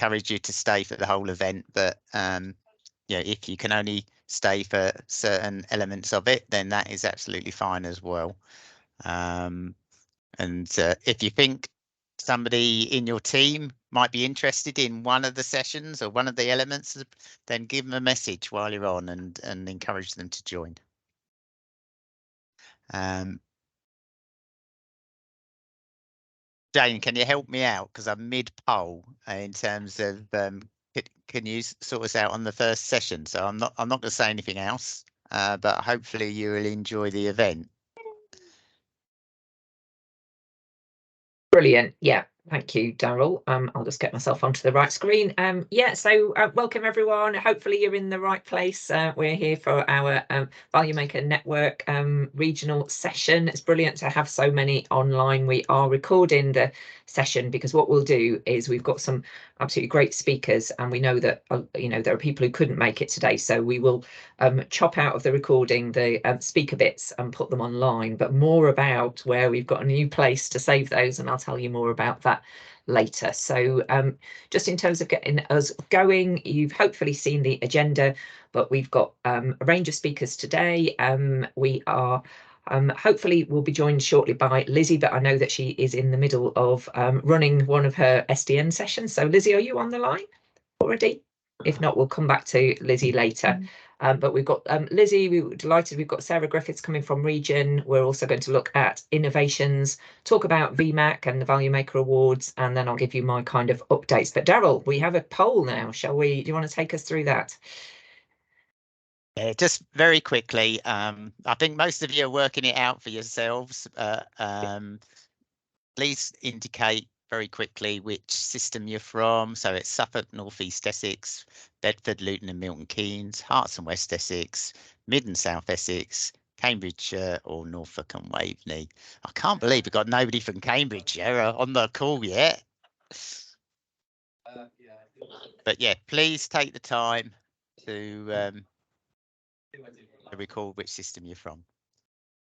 encourage you to stay for the whole event, but yeah, if you can only stay for certain elements of it, then that is absolutely fine as well. And if you think somebody in your team might be interested in one of the sessions or one of the elements, then give them a message while you're on and encourage them to join. Jane, can you help me out? Because I'm mid-poll in terms of can you sort us out on the first session? So I'm not going to say anything else, but hopefully you will enjoy the event. Brilliant. Yeah. Thank you, Daryl. I'll just get myself onto the right screen. Yeah, so welcome everyone. Hopefully you're in the right place. We're here for our Value Maker Network regional session. It's brilliant to have so many online. We are recording the session because what we'll do is we've got some absolutely great speakers, and we know that you know, there are people who couldn't make it today, so we will chop out of the recording the speaker bits and put them online, but more about where we've got a new place to save those, and I'll tell you more about that later. So just in terms of getting us going, you've hopefully seen the agenda, but we've got a range of speakers today. We are hopefully we'll be joined shortly by Lizzie, but I know that she is in the middle of running one of her SDN sessions. So Lizzie, are you on the line already? If not, we'll come back to Lizzie later. But we've got Lizzie, we're delighted. We've got Sarah Griffiths coming from Region. We're also going to look at innovations, talk about VMAC and the Value Maker Awards, and then I'll give you my kind of updates. But Daryl, we have a poll now, shall we? Do you want to take us through that? Yeah, just very quickly, I think most of you are working it out for yourselves. Please indicate very quickly which system you're from. So it's Suffolk, North East Essex, Bedford, Luton and Milton Keynes, Herts and West Essex, Mid and South Essex, Cambridgeshire or Norfolk and Waveney. I can't believe we've got nobody from Cambridgeshire on the call yet. But yeah, please take the time to record which system you're from.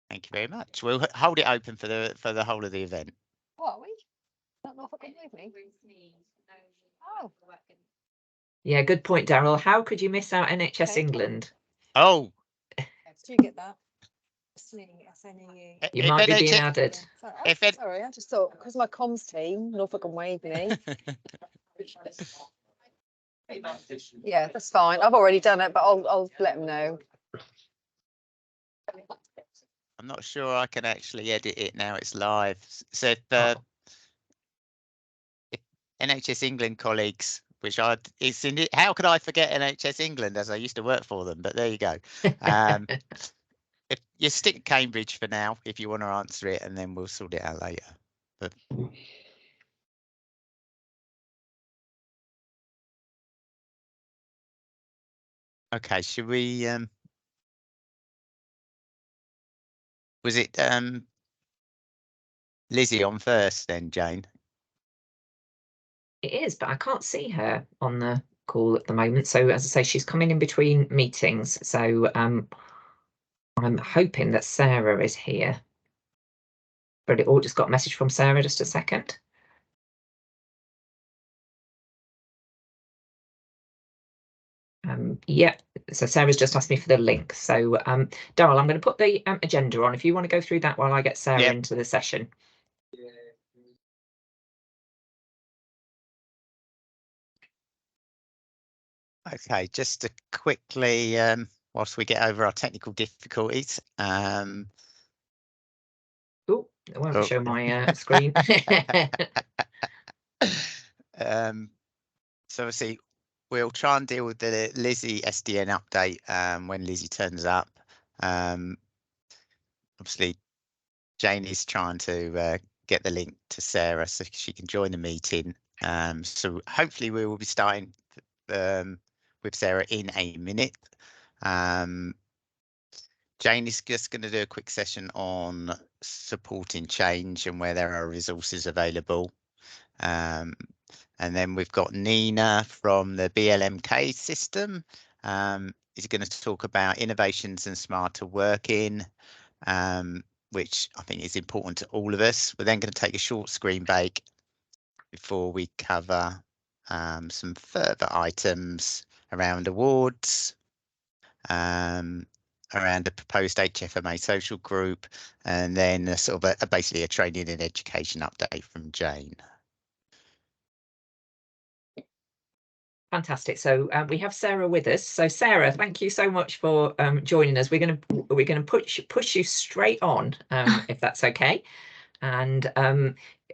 Thank you very much. We'll hold it open for the whole of the event. What are we? Not Norfolk and Waveney? Oh. Yeah, good point, Daryl. How could you miss out NHS England? Oh. Do you get that? SNEU. You might be being added. Sorry, I just thought because my comms team, Norfolk and Waveney. Yeah, that's fine. I've already done it, but I'll let them know. I'm not sure I can actually edit it now it's live. So if NHS England colleagues, which it's in it, how could I forget NHS England as I used to work for them? But there you go. If you stick Cambridge for now, if you want to answer it, and then we'll sort it out later. But okay, should we was it Lizzie on first then, Jane? It is, but I can't see her on the call at the moment. So as I say, she's coming in between meetings. So I'm hoping that Sarah is here. But it just got a message from Sarah, just a second. Yeah, so Sarah's just asked me for the link. So Daryl, I'm going to put the agenda on if you want to go through that while I get Sarah into the session. Okay, just to quickly, whilst we get over our technical difficulties. Oh, I won't show my screen. So obviously, we'll try and deal with the Lizzie SDN update when Lizzie turns up. Obviously, Jane is trying to get the link to Sarah so she can join the meeting. So hopefully we will be starting with Sarah in a minute. Jane is just going to do a quick session on supporting change and where there are resources available. And then we've got Nina from the BLMK system. Is going to talk about innovations and smarter working, which I think is important to all of us. We're then going to take a short screen break before we cover some further items around awards, around the proposed HFMA social group, and then a sort of basically a training and education update from Jane. Fantastic. So we have Sarah with us. So Sarah, thank you so much for joining us. We're going to push you straight on, if that's okay. And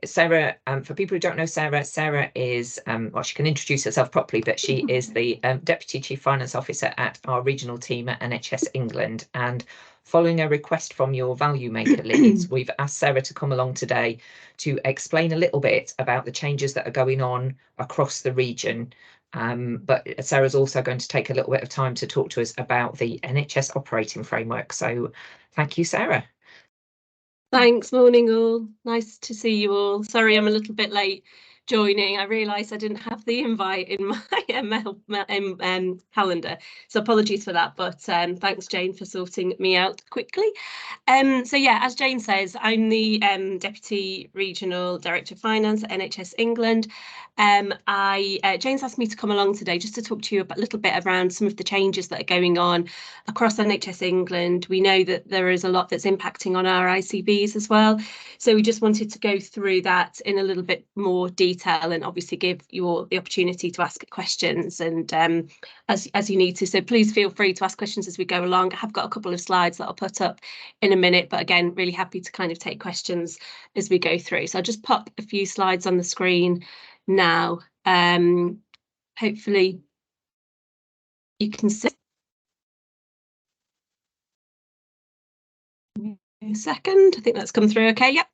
Sarah, for people who don't know Sarah, Sarah is, well, she can introduce herself properly, but she is the Deputy Chief Finance Officer at our regional team at NHS England. And following a request from your Value Maker leads, we've asked Sarah to come along today to explain a little bit about the changes that are going on across the region. But Sarah's also going to take a little bit of time to talk to us about the NHS operating framework. So thank you, Sarah. Thanks, morning all. Nice to see you all. Sorry I'm a little bit late joining. I realised I didn't have the invite in my calendar, so apologies for that, but thanks Jane for sorting me out quickly. So yeah, as Jane says, I'm the Deputy Regional Director of Finance at NHS England. Jane's asked me to come along today just to talk to you a little bit around some of the changes that are going on across NHS England. We know that there is a lot that's impacting on our ICBs as well, so we just wanted to go through that in a little bit more detail and obviously give you all the opportunity to ask questions and as you need to. So please feel free to ask questions as we go along. I have got a couple of slides that I'll put up in a minute, but again, really happy to kind of take questions as we go through. So I'll just pop a few slides on the screen now. Hopefully you can see. A second, I think that's come through okay. Yep.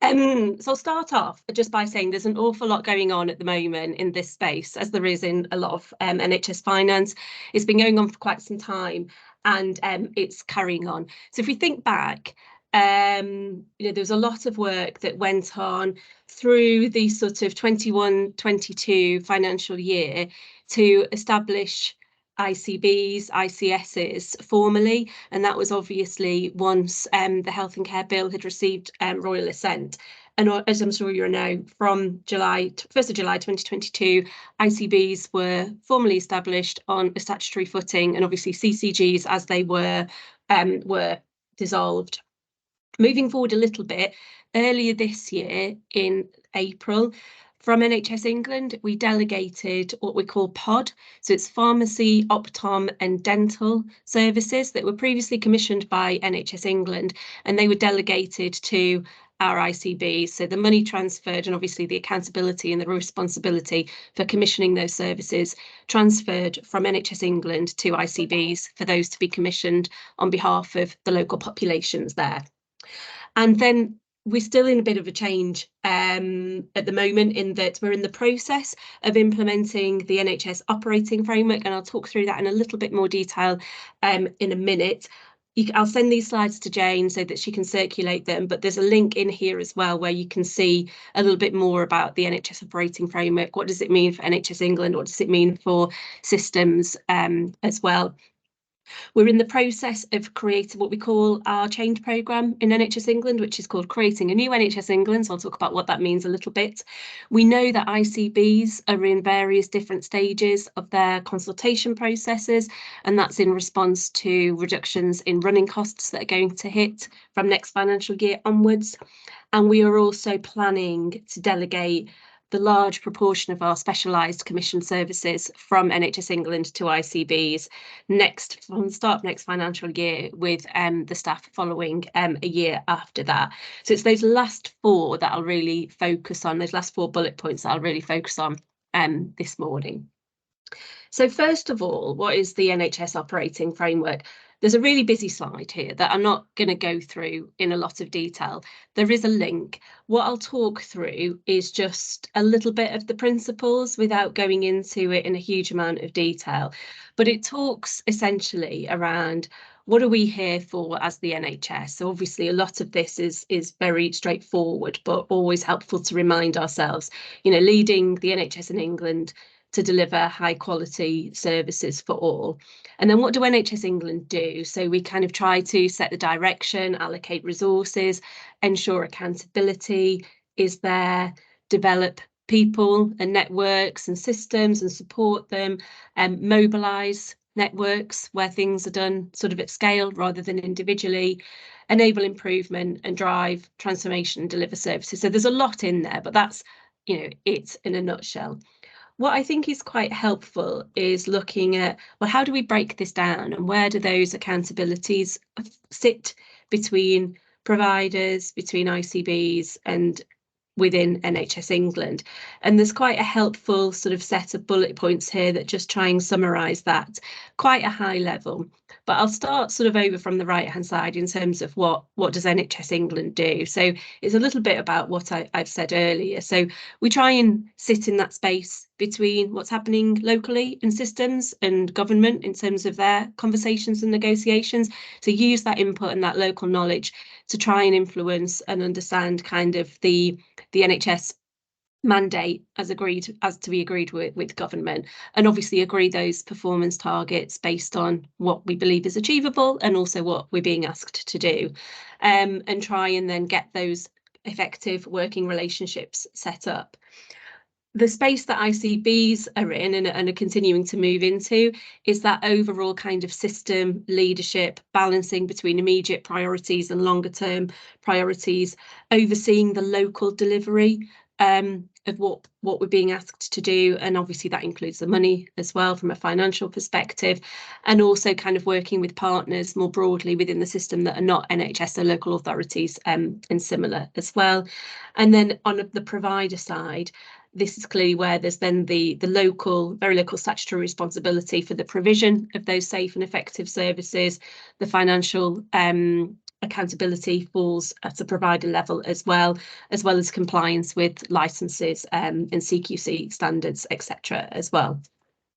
So I'll start off just by saying there's an awful lot going on at the moment in this space, as there is in a lot of NHS finance. It's been going on for quite some time, and it's carrying on. So if we think back, there's a lot of work that went on through the sort of 21-22 financial year to establish ICBs, ICSs formally, and that was obviously once the Health and Care Bill had received royal assent. And as I'm sure you know, from 1st of July 2022, ICBs were formally established on a statutory footing, and obviously CCGs, as they were dissolved. Moving forward a little bit, earlier this year in April, from NHS England, we delegated what we call POD. So it's pharmacy, optom and dental services that were previously commissioned by NHS England, and they were delegated to our ICBs. So the money transferred, and obviously the accountability and the responsibility for commissioning those services transferred from NHS England to ICBs for those to be commissioned on behalf of the local populations there. And then we're still in a bit of a change at the moment, in that we're in the process of implementing the NHS operating framework, and I'll talk through that in a little bit more detail in a minute. I'll send these slides to Jane so that she can circulate them, but there's a link in here as well where you can see a little bit more about the NHS operating framework. What does it mean for NHS England? What does it mean for systems as well? We're in the process of creating what we call our change programme in NHS England, which is called Creating a New NHS England. So I'll talk about what that means a little bit. We know that ICBs are in various different stages of their consultation processes, and that's in response to reductions in running costs that are going to hit from next financial year onwards. And we are also planning to delegate the large proportion of our specialised commission services from NHS England to ICBs from the start of next financial year, with the staff following a year after that. So it's those last four that I'll really focus on, those last 4 bullet points that I'll really focus on this morning. So first of all, what is the NHS operating framework? There's a really busy slide here that I'm not going to go through in a lot of detail. There is a link. What I'll talk through is just a little bit of the principles without going into it in a huge amount of detail. But it talks essentially around what are we here for as the NHS. So obviously a lot of this is very straightforward, but always helpful to remind ourselves, leading the NHS in England to deliver high quality services for all. And then what do NHS England do? So we kind of try to set the direction, allocate resources, ensure accountability is there, develop people and networks and systems and support them, and mobilise networks where things are done sort of at scale rather than individually, enable improvement and drive transformation and deliver services. So there's a lot in there, but that's, you know, it in a nutshell. What I think is quite helpful is looking at, well, how do we break this down and where do those accountabilities sit between providers, between ICBs and within NHS England? And there's quite a helpful sort of set of bullet points here that just try and summarise that quite a high level. But I'll start sort of over from the right hand side in terms of what does NHS England do. So it's a little bit about what I've said earlier. So we try and sit in that space between what's happening locally in systems and government in terms of their conversations and negotiations, to use that input and that local knowledge to try and influence and understand kind of the NHS mandate as to be agreed with government, and obviously agree those performance targets based on what we believe is achievable and also what we're being asked to do, and try and then get those effective working relationships set up. The space that ICBs are in and are continuing to move into is that overall kind of system leadership, balancing between immediate priorities and longer term priorities, overseeing the local delivery of what we're being asked to do, and obviously that includes the money as well from a financial perspective, and also kind of working with partners more broadly within the system that are not NHS or local authorities and similar as well. And then on the provider side, this is clearly where there's then the local, very local statutory responsibility for the provision of those safe and effective services. The financial accountability falls at a provider level as well as compliance with licenses and CQC standards, etc. as well.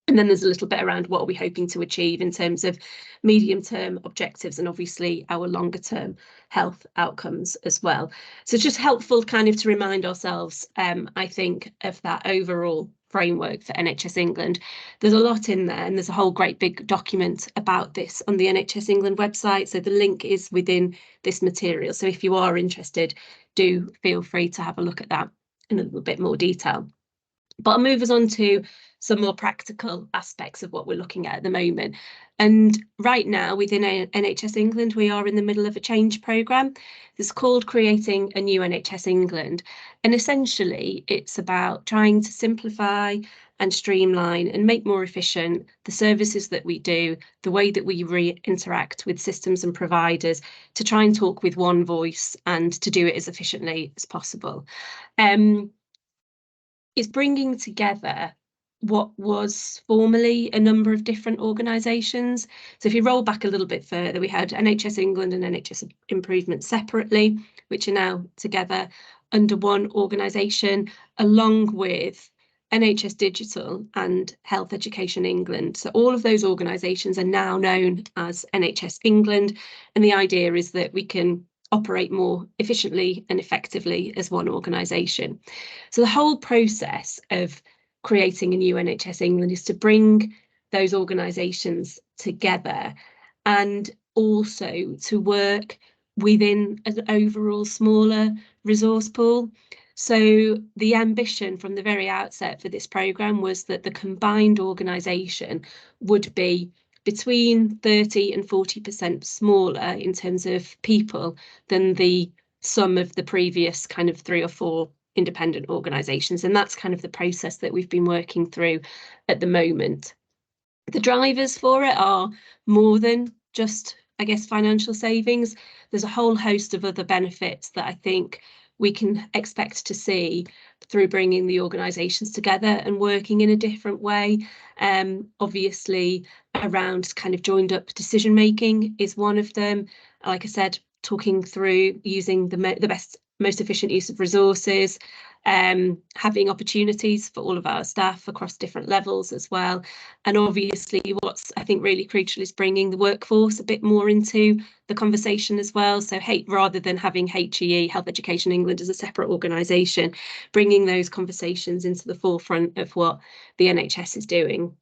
And then there's a little bit around what are we hoping to achieve in terms of medium-term objectives and obviously our longer-term health outcomes as well. So it's just helpful kind of to remind ourselves, I think, of that overall framework for NHS England. There's a lot in there, and there's a whole great big document about this on the NHS England website. So the link is within this material. So if you are interested, do feel free to have a look at that in a little bit more detail. But I'll move us on to some more practical aspects of what we're looking at the moment. And right now within NHS England, we are in the middle of a change programme. It's called Creating a New NHS England. And essentially it's about trying to simplify and streamline and make more efficient the services that we do, the way that we interact with systems and providers, to try and talk with one voice and to do it as efficiently as possible. It's bringing together what was formerly a number of different organisations. So if you roll back a little bit further, we had NHS England and NHS Improvement separately, which are now together under one organisation, along with NHS Digital and Health Education England. So all of those organisations are now known as NHS England, and the idea is that we can operate more efficiently and effectively as one organisation. So the whole process of creating a new NHS England is to bring those organisations together and also to work within an overall smaller resource pool. So the ambition from the very outset for this programme was that the combined organisation would be between 30 and 40% smaller in terms of people than the sum of the previous kind of 3 or 4 independent organisations. And that's kind of the process that we've been working through at the moment. The drivers for it are more than just, I guess, financial savings. There's a whole host of other benefits that I think we can expect to see through bringing the organisations together and working in a different way. Obviously, around kind of joined up decision making is one of them. Like I said, talking through using the best, most efficient use of resources, having opportunities for all of our staff across different levels as well. And obviously what's I think really crucial is bringing the workforce a bit more into the conversation as well. So rather than having HEE, Health Education England, as a separate organisation, bringing those conversations into the forefront of what the NHS is doing.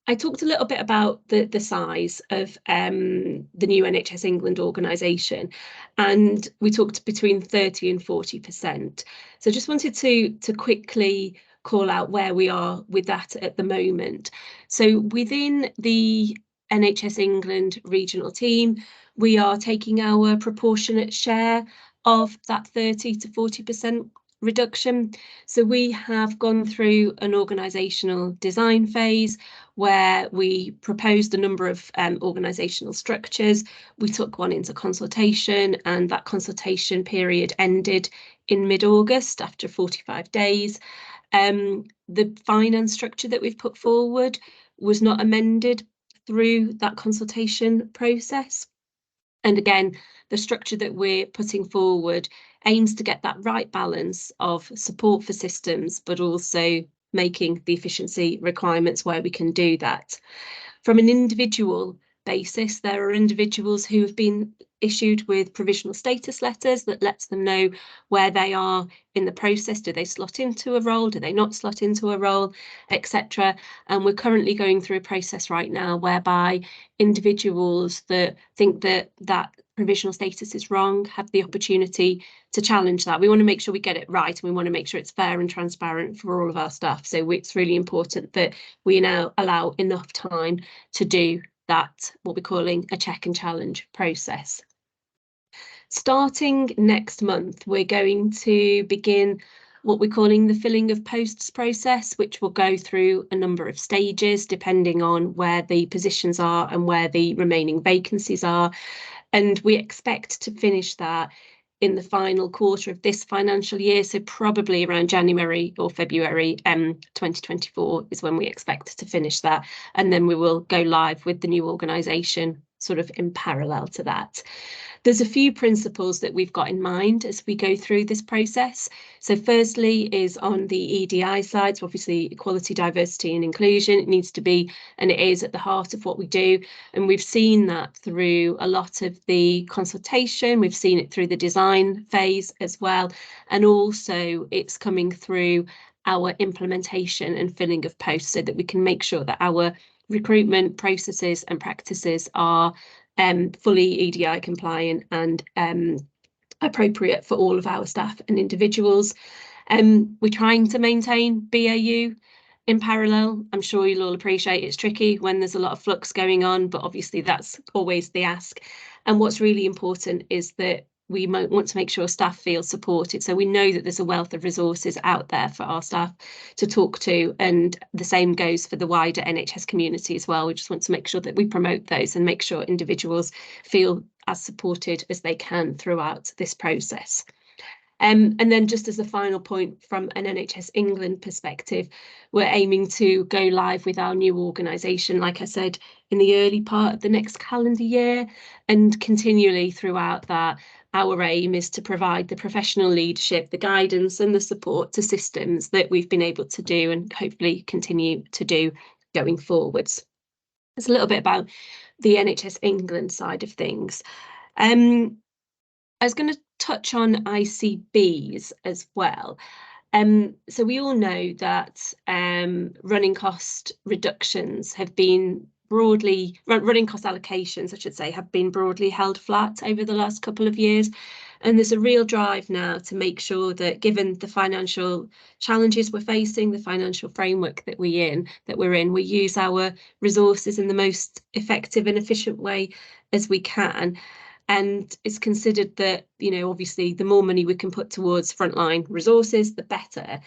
I talked a little bit about the size of the new NHS England organisation, and we talked between 30 and 40%. So just wanted to quickly call out where we are with that at the moment. So within the NHS England regional team, we are taking our proportionate share of that 30 to 40% reduction. So we have gone through an organisational design phase where we proposed a number of organisational structures. We took one into consultation, and that consultation period ended in mid-August after 45 days. The finance structure that we've put forward was not amended through that consultation process. And again, the structure that we're putting forward aims to get that right balance of support for systems, but also making the efficiency requirements where we can do that. From an individual basis, there are individuals who have been issued with provisional status letters that lets them know where they are in the process. Do they slot into a role? Do they not slot into a role, etc.? And we're currently going through a process right now whereby individuals that think that that provisional status is wrong have the opportunity to challenge that. We want to make sure we get it right, and we want to make sure it's fair and transparent for all of our staff. So it's really important that we now allow enough time to do that, what we're calling a check and challenge process. Starting next month, we're going to begin what we're calling the filling of posts process, which will go through a number of stages depending on where the positions are and where the remaining vacancies are. And we expect to finish that in the final quarter of this financial year, so probably around January or February 2024 is when we expect to finish that, and then we will go live with the new organisation sort of in parallel to that. There's a few principles that we've got in mind as we go through this process. So firstly is on the EDI side, so obviously equality, diversity and inclusion. It needs to be, and it is at the heart of what we do. And we've seen that through a lot of the consultation. We've seen it through the design phase as well. And also it's coming through our implementation and filling of posts so that we can make sure that our recruitment processes and practices are fully EDI compliant and appropriate for all of our staff and individuals. We're trying to maintain BAU in parallel. I'm sure you'll all appreciate it's tricky when there's a lot of flux going on, but obviously that's always the ask. And what's really important is that we might want to make sure staff feel supported. So we know that there's a wealth of resources out there for our staff to talk to, and the same goes for the wider NHS community as well. We just want to make sure that we promote those and make sure individuals feel as supported as they can throughout this process. And then just as a final point from an NHS England perspective, we're aiming to go live with our new organisation, like I said, in the early part of the next calendar year, and continually throughout that, our aim is to provide the professional leadership, the guidance and the support to systems that we've been able to do and hopefully continue to do going forwards. There's a little bit about the NHS England side of things. I was going to touch on ICBs as well. So we all know that running cost reductions have been running cost allocations, I should say, have been broadly held flat over the last couple of years. And there's a real drive now to make sure that, given the financial challenges we're facing, the financial framework that we're in, we use our resources in the most effective and efficient way as we can. And it's considered that, you know, obviously the more money we can put towards frontline resources, the better.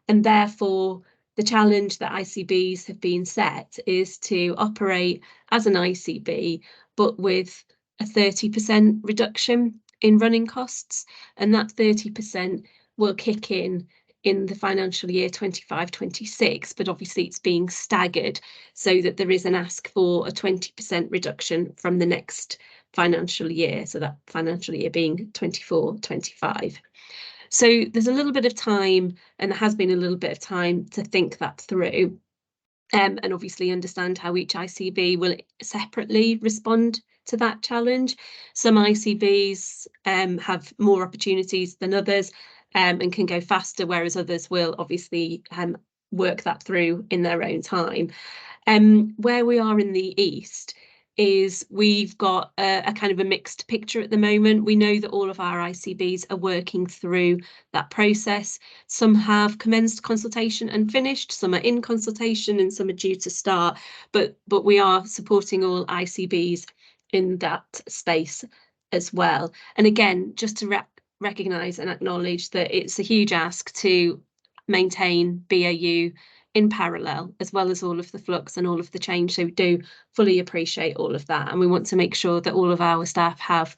And therefore, the challenge that ICBs have been set is to operate as an ICB, but with a 30% reduction in running costs. And that 30% will kick in the financial year 25-26, but obviously it's being staggered so that there is an ask for a 20% reduction from the next financial year, so that financial year being 24-25. So there's a little bit of time, and there has been a little bit of time to think that through, and obviously understand how each ICB will separately respond to that challenge. Some ICBs have more opportunities than others and can go faster, whereas others will obviously work that through in their own time. Where we are in the east is we've got a kind of a mixed picture at the moment. We know that all of our ICBs are working through that process. Some have commenced consultation and finished, some are in consultation, and some are due to start, but we are supporting all ICBs in that space as well. And again, just to recognise and acknowledge that it's a huge ask to maintain BAU in parallel, as well as all of the flux and all of the change. So we do fully appreciate all of that. And we want to make sure that all of our staff have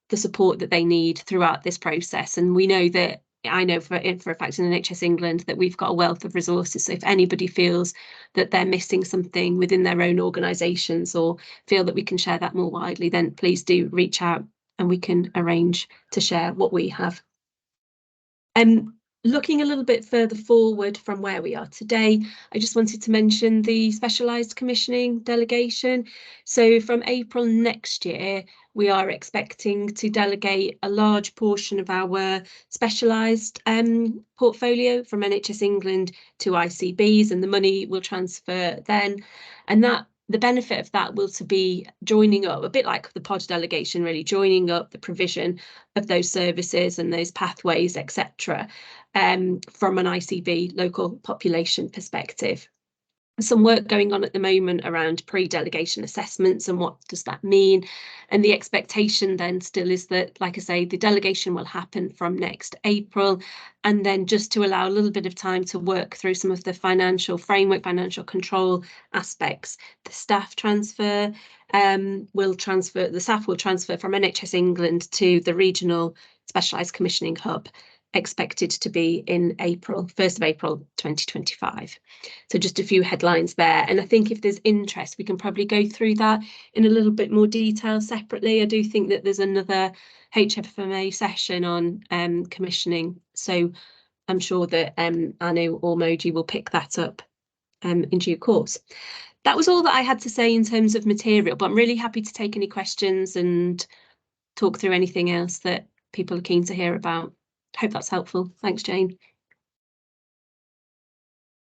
the support that they need throughout this process. And we know that, I know for a fact in NHS England that we've got a wealth of resources. So if anybody feels that they're missing something within their own organisations or feel that we can share that more widely, then please do reach out and we can arrange to share what we have. Looking a little bit further forward from where we are today, I just wanted to mention the specialised commissioning delegation. So from April next year, we are expecting to delegate a large portion of our specialised portfolio from NHS England to ICBs, and the money will transfer then. And that the benefit of that will to be joining up, a bit like the pod delegation, really joining up the provision of those services and those pathways, etc., from an ICB local population perspective. Some work going on at the moment around pre-delegation assessments and what does that mean, and the expectation then still is that, like I say, the delegation will happen from next April, and then just to allow a little bit of time to work through some of the financial framework, financial control aspects. The staff transfer the staff will transfer from NHS England to the regional specialised commissioning hub, expected to be in April, 1st of April 2025. So just a few headlines there. And I think if there's interest, we can probably go through that in a little bit more detail separately. I do think that there's another HFMA session on commissioning. So I'm sure that Anu or Moji will pick that up in due course. That was all that I had to say in terms of material, but I'm really happy to take any questions and talk through anything else that people are keen to hear about. Hope that's helpful. Thanks, Jane.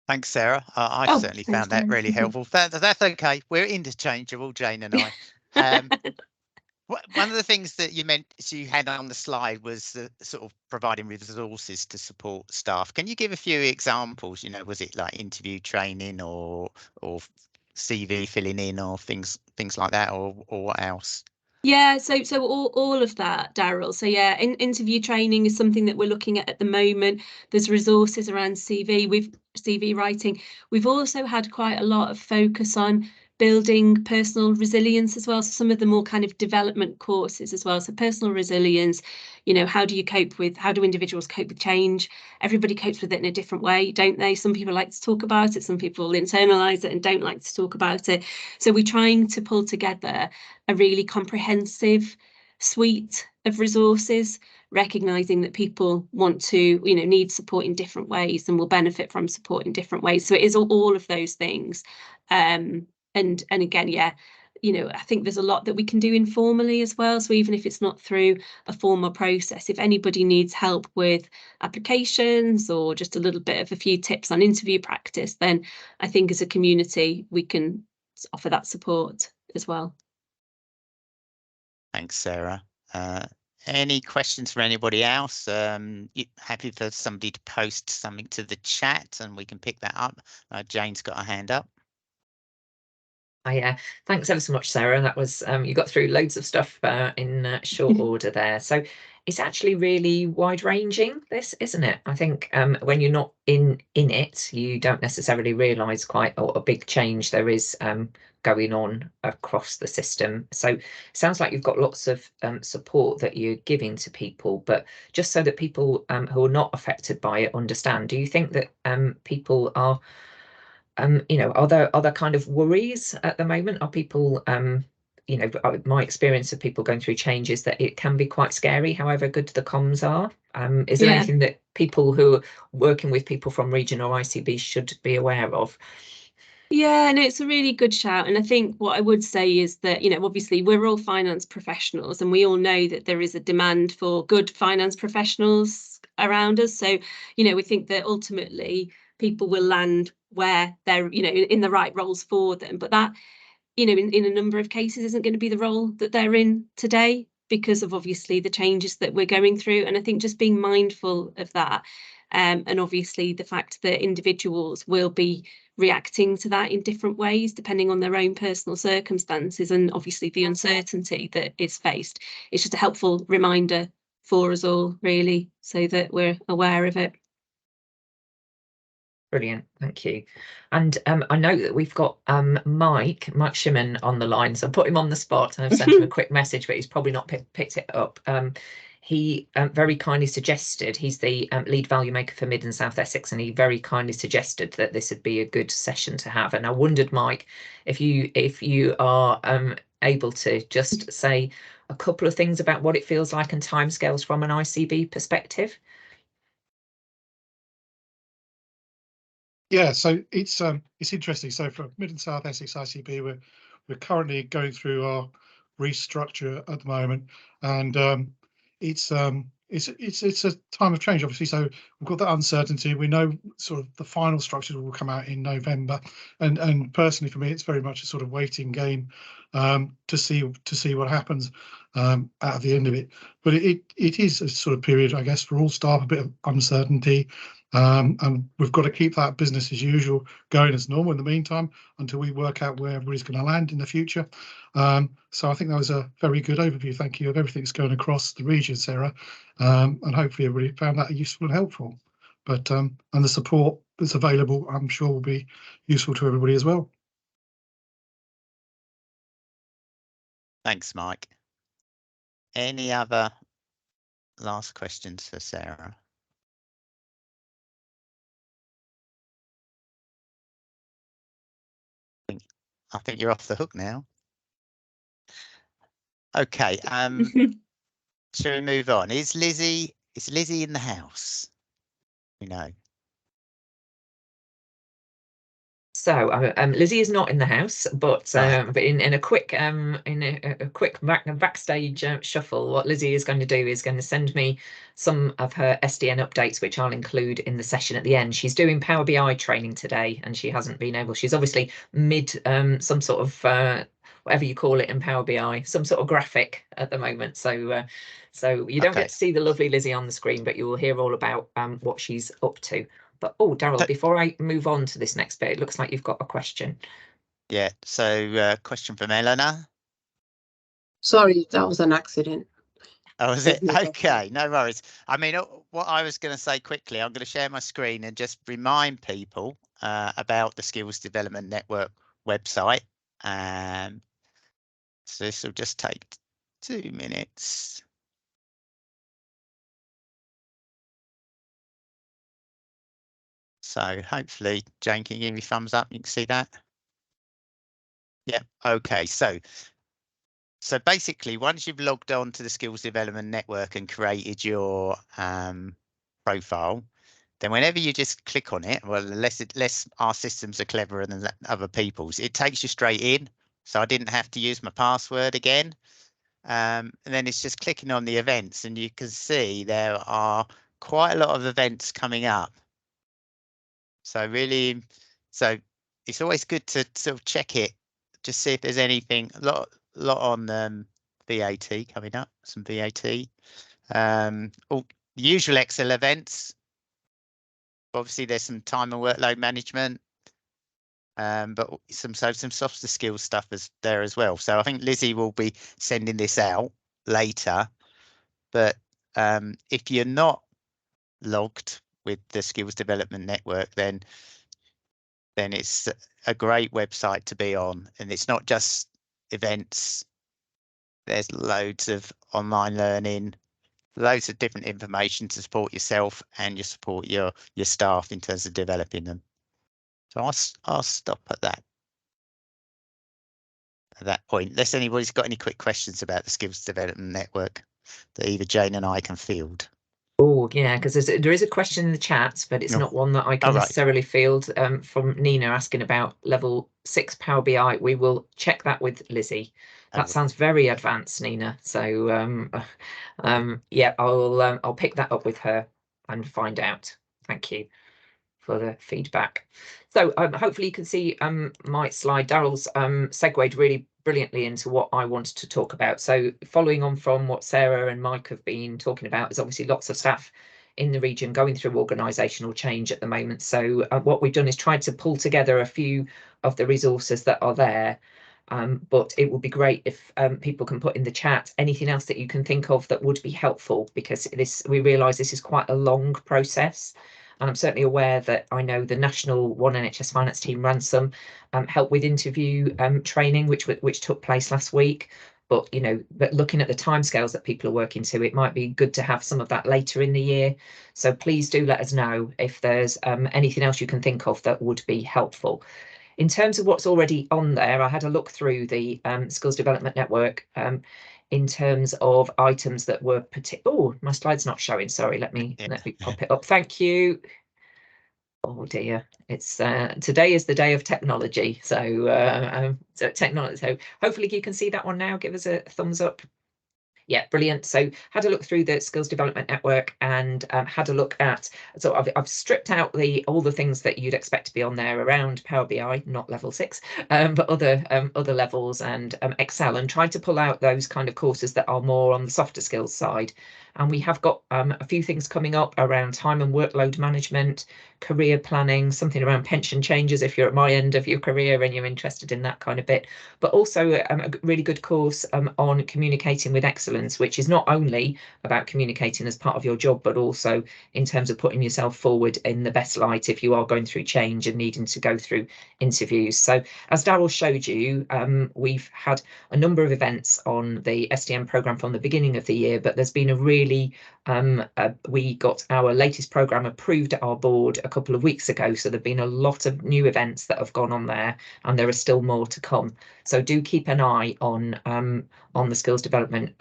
Thanks, Sarah. I certainly found that really helpful. That's okay. We're interchangeable, Jane and I. One of the things that you had on the slide was sort of providing resources to support staff. Can you give a few examples? You know, was it like interview training or CV filling in or things like that, or what else? Yeah, so all of that, Daryl. So yeah, interview training is something that we're looking at the moment. There's resources around CV writing. We've also had quite a lot of focus on building personal resilience as well. So some of the more kind of development courses as well. So personal resilience, you know, how do individuals cope with change? Everybody copes with it in a different way, don't they? Some people like to talk about it, some people internalize it and don't like to talk about it. So we're trying to pull together a really comprehensive suite of resources, recognizing that people want to, you know, need support in different ways and will benefit from support in different ways. So it is all of those things. And again, yeah, you know, I think there's a lot that we can do informally as well. So even if it's not through a formal process, if anybody needs help with applications or just a little bit of a few tips on interview practice, then I think as a community, we can offer that support as well. Thanks, Sarah. Any questions for anybody else? Happy for somebody to post something to the chat and we can pick that up. Jane's got a hand up. Yeah, thanks ever so much, Sarah. That was you got through loads of stuff in short order there. So it's actually really wide-ranging, this, isn't it? I think when you're not in it, you don't necessarily realise quite a big change there is going on across the system. So it sounds like you've got lots of support that you're giving to people, but just so that people who are not affected by it understand, do you think that people are you know, are there kind of worries at the moment? Are people, you know, my experience of people going through change is that it can be quite scary, however good the comms are. Is there anything that people who are working with people from region or ICB should be aware of? Yeah, and it's a really good shout. And I think what I would say is that, you know, obviously we're all finance professionals and we all know that there is a demand for good finance professionals around us. So, you know, we think that ultimately people will land where they're, you know, in the right roles for them. But that, you know, in a number of cases isn't going to be the role that they're in today because of obviously the changes that we're going through. And I think just being mindful of that, and obviously the fact that individuals will be reacting to that in different ways depending on their own personal circumstances and obviously the uncertainty that is faced. It's just a helpful reminder for us all, really, so that we're aware of it. Brilliant, thank you. And I know that we've got Mike Shimon on the line, so I put him on the spot and I've sent him a quick message, but he's probably not picked it up. He very kindly suggested, he's the lead value maker for Mid and South Essex, and he very kindly suggested that this would be a good session to have. And I wondered, Mike, if you are able to just say a couple of things about what it feels like and timescales from an ICB perspective. Yeah, so it's interesting. So for Mid and South Essex ICB, we're currently going through our restructure at the moment, and it's a time of change, obviously. So we've got that uncertainty. We know sort of the final structures will come out in November, and personally for me, it's very much a sort of waiting game to see what happens at the end of it. But it is a sort of period, I guess, for all staff, a bit of uncertainty. And we've got to keep that business as usual going as normal in the meantime until we work out where everybody's going to land in the future. So I think that was a very good overview. Thank you of everything that's going across the region, Sarah. And hopefully everybody found that useful and helpful. But and the support that's available, I'm sure, will be useful to everybody as well. Thanks, Mike. Any other last questions for Sarah? I think you're off the hook now. Okay, shall we move on? Is Lizzie in the house? You know. So Lizzie is not in the house, but Right. but in a quick backstage shuffle, what Lizzie is going to do is going to send me some of her SDN updates, which I'll include in the session at the end. She's doing Power BI training today, and she hasn't been able. She's obviously mid some sort of whatever you call it in Power BI, some sort of graphic at the moment. So so you don't get to see the lovely Lizzie on the screen, but you will hear all about what she's up to. But oh, Daryl, before I move on to this next bit, it looks like you've got a question. Yeah, so question from Eleanor. Sorry, that was an accident. Oh, is it? Okay, no worries. I mean, what I was going to say quickly, I'm going to share my screen and just remind people about the Skills Development Network website. So this will just take 2 minutes. So hopefully, Jane, can you give me thumbs up? You can see that. Yeah. Okay. So basically, once you've logged on to the Skills Development Network and created your profile, then whenever you just click on it, well, unless our systems are cleverer than other people's, it takes you straight in. So I didn't have to use my password again. And then it's just clicking on the events, and you can see there are quite a lot of events coming up. So really, it's always good to sort of check it, just see if there's anything. A lot on VAT coming up, some VAT. All the usual Excel events. Obviously, there's some time and workload management, but some softer skills stuff is there as well. So I think Lizzie will be sending this out later. But if you're not logged with the Skills Development Network, then it's a great website to be on. And it's not just events. There's loads of online learning, loads of different information to support yourself and you support your staff in terms of developing them. So I'll stop at that point. Unless anybody's got any quick questions about the Skills Development Network that either Jane and I can field. Oh, yeah, because there is a question in the chat, but it's not one that I can necessarily field from Nina asking about level 6 Power BI. We will check that with Lizzie. That sounds very advanced, Nina. So yeah, I'll pick that up with her and find out. Thank you. for the feedback. So hopefully you can see my slide. Daryl's segued really brilliantly into what I wanted to talk about. So following on from what Sarah and Mike have been talking about, is obviously lots of staff in the region going through organisational change at the moment. So what we've done is tried to pull together a few of the resources that are there. But it would be great if people can put in the chat anything else that you can think of that would be helpful, because we realise this is quite a long process. And I'm certainly aware that I know the national One NHS Finance team ran some help with interview training, which took place last week. But but looking at the timescales that people are working to, it might be good to have some of that later in the year. So please do let us know if there's anything else you can think of that would be helpful. In terms of what's already on there, I had a look through the Skills Development Network in terms of items that were oh, my slide's not showing. Sorry, let me pop it up. Thank you. Oh dear, it's today is the day of technology. So technology. So hopefully you can see that one now. Give us a thumbs up. Yeah, brilliant. So had a look through the Skills Development Network and had a look at, so I've stripped out all the things that you'd expect to be on there around Power BI, not level 6, but other levels, and Excel, and tried to pull out those kind of courses that are more on the softer skills side. And we have got a few things coming up around time and workload management, career planning, something around pension changes if you're at my end of your career and you're interested in that kind of bit, but also a really good course on communicating with excellence, which is not only about communicating as part of your job, but also in terms of putting yourself forward in the best light if you are going through change and needing to go through interviews. So as Daryl showed you, we've had a number of events on the SDM programme from the beginning of the year, but there's been a really we got our latest programme approved at our board a couple of weeks ago, so there've been a lot of new events that have gone on there, and there are still more to come. So do keep an eye on the Skills Development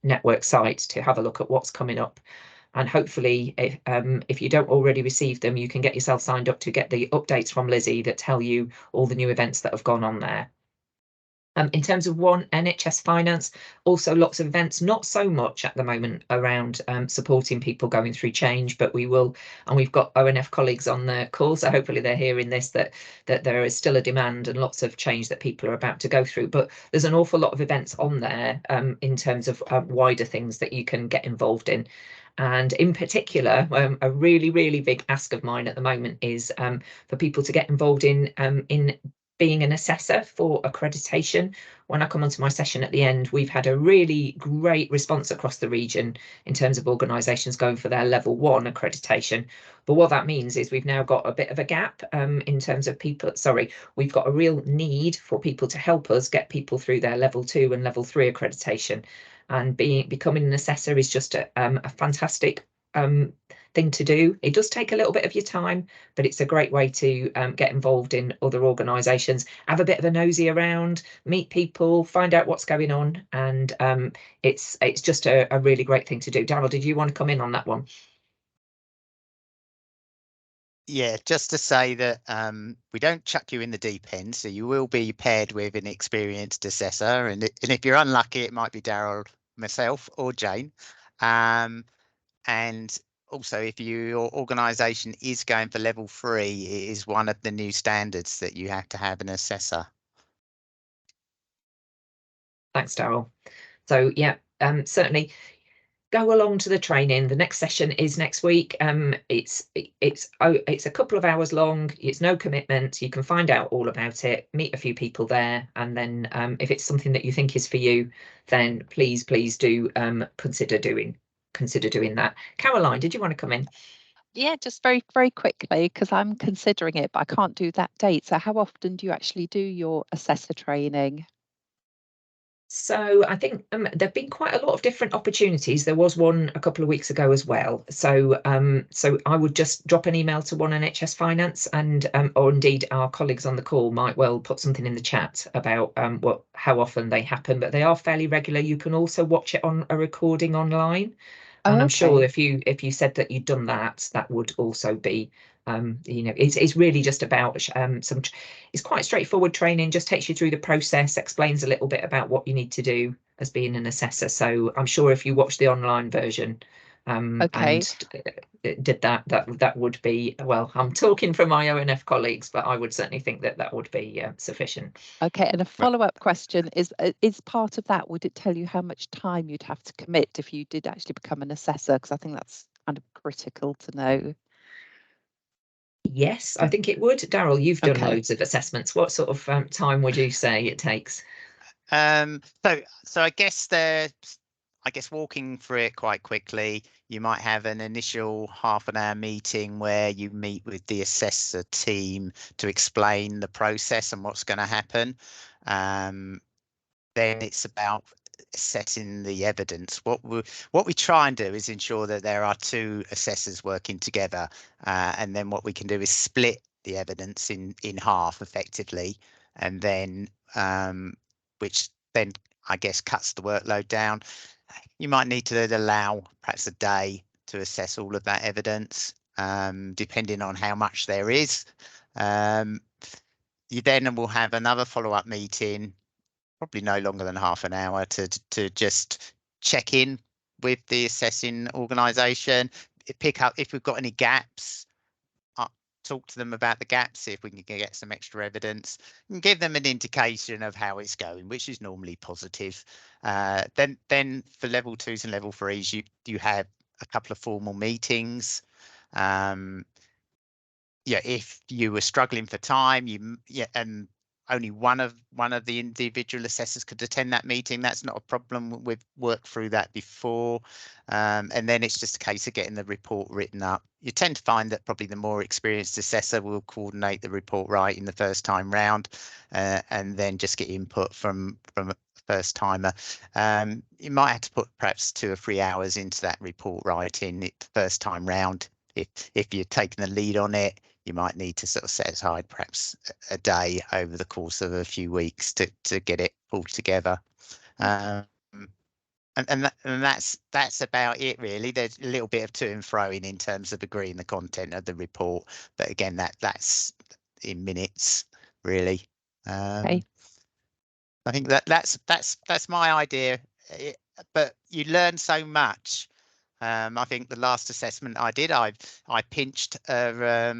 Network site to have a look at what's coming up. And hopefully, if you don't already receive them, you can get yourself signed up to get the updates from Lizzie that tell you all the new events that have gone on there. In terms of One NHS Finance, also lots of events, not so much at the moment around supporting people going through change, but we will, and we've got ONF colleagues on the call, so hopefully they're hearing this, that there is still a demand and lots of change that people are about to go through. But there's an awful lot of events on there in terms of wider things that you can get involved in. And in particular, a really, really big ask of mine at the moment is for people to get involved in being an assessor for accreditation. When I come onto my session at the end, we've had a really great response across the region in terms of organisations going for their level 1 accreditation. But what that means is we've now got a bit of a gap in terms of people, we've got a real need for people to help us get people through their level 2 and level 3 accreditation. And becoming an assessor is just a fantastic thing to do. It does take a little bit of your time, but it's a great way to get involved in other organisations, have a bit of a nosy around, meet people, find out what's going on, and it's just a really great thing to do. Daryl, did you want to come in on that one? Yeah, just to say that we don't chuck you in the deep end, so you will be paired with an experienced assessor, and if you're unlucky, it might be Daryl, myself, or Jane. And also, if your organisation is going for level 3, it is one of the new standards that you have to have an assessor. Thanks, Daryl. So yeah, certainly go along to the training. The next session is next week. It's a couple of hours long. It's no commitment. You can find out all about it, meet a few people there, and then if it's something that you think is for you, then please do consider doing that. Caroline, did you want to come in? Yeah, just very, very quickly, because I'm considering it, but I can't do that date. So how often do you actually do your assessor training? So I think there've been quite a lot of different opportunities. There was one a couple of weeks ago as well. So so I would just drop an email to One NHS Finance, and or indeed our colleagues on the call might well put something in the chat about how often they happen, but they are fairly regular. You can also watch it on a recording online. And I'm sure if you said that you'd done that, that would also be, it's really just about it's quite straightforward training, just takes you through the process, explains a little bit about what you need to do as being an assessor. So I'm sure if you watch the online version, Okay. and did that would be, well, I'm talking from my ONF colleagues, but I would certainly think that would be sufficient. Okay, and a follow-up question is part of that, would it tell you how much time you'd have to commit if you did actually become an assessor? Because I think that's kind of critical to know. Yes, I think it would. Daryl, you've done Okay. loads of assessments. What sort of time would you say it takes? So I guess walking through it quite quickly, you might have an initial half-an-hour meeting where you meet with the assessor team to explain the process and what's going to happen. Then it's about assessing the evidence. What we try and do is ensure that there are two assessors working together, and then what we can do is split the evidence in half effectively, and then which then I guess cuts the workload down. You might need to allow perhaps a day to assess all of that evidence, depending on how much there is. You then will have another follow-up meeting, probably no longer than half an hour, to just check in with the assessing organisation, pick up if we've got any gaps, talk to them about the gaps, see if we can get some extra evidence, and give them an indication of how it's going, which is normally positive. Then for level 2s and level 3s, you have a couple of formal meetings. If you were struggling for time, and only one of the individual assessors could attend that meeting, that's not a problem. We've worked through that before, and then it's just a case of getting the report written up. You tend to find that probably the more experienced assessor will coordinate the report writing the first time round, and then just get input from a first timer. You might have to put perhaps 2 or 3 hours into that report writing the first time round. If you're taking the lead on it, you might need to sort of set aside perhaps a day over the course of a few weeks to get it pulled together. And that's about it really. There's a little bit of to and froing in terms of agreeing the content of the report, but again that's in minutes really. Okay. I think that's my idea, but you learn so much. I think the last assessment I did, I pinched a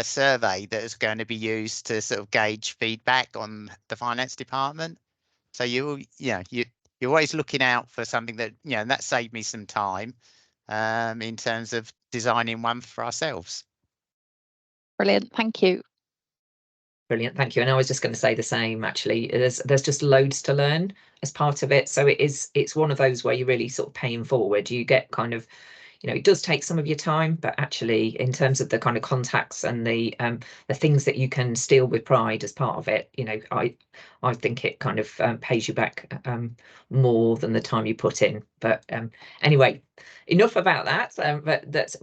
survey that is going to be used to sort of gauge feedback on the finance department. So you're always looking out for something that, and that saved me some time in terms of designing one for ourselves. Brilliant, thank you. Brilliant, thank you. And I was just going to say the same, actually. There's just loads to learn as part of it. So it's one of those where you're really sort of paying forward. You get kind of, it does take some of your time, but actually in terms of the kind of contacts and the things that you can steal with pride as part of it, I think it kind of pays you back more than the time you put in. But anyway, enough about that.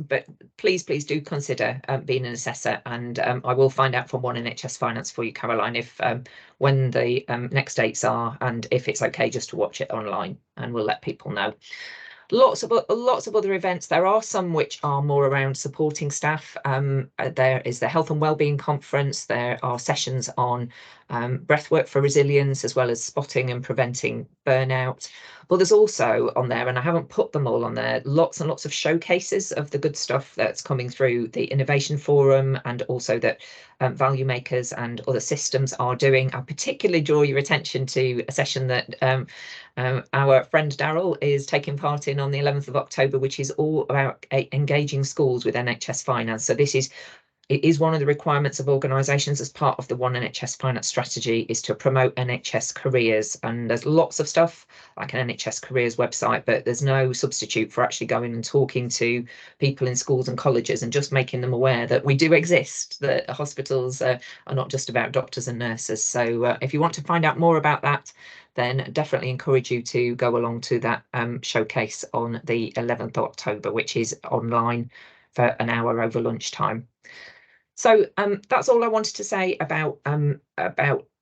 But please do consider being an assessor, and I will find out from One NHS Finance for you, Caroline, if when the next dates are, and if it's okay just to watch it online, and we'll let people know. Lots of other events. There are some which are more around supporting staff. There is the Health and Wellbeing Conference. There are sessions on breathwork for resilience, as well as spotting and preventing burnout. But there's also on there, and I haven't put them all on there, lots and lots of showcases of the good stuff that's coming through the Innovation Forum, and also that Value Makers and other systems are doing. I'll particularly draw your attention to a session that our friend Daryl is taking part in on the 11th of October, which is all about engaging schools with NHS Finance. So it is one of the requirements of organisations as part of the One NHS Finance strategy, is to promote NHS careers. And there's lots of stuff like an NHS careers website, but there's no substitute for actually going and talking to people in schools and colleges and just making them aware that we do exist, that hospitals are not just about doctors and nurses. So if you want to find out more about that, then definitely encourage you to go along to that showcase on the 11th of October, which is online for an hour over lunchtime. So that's all I wanted to say about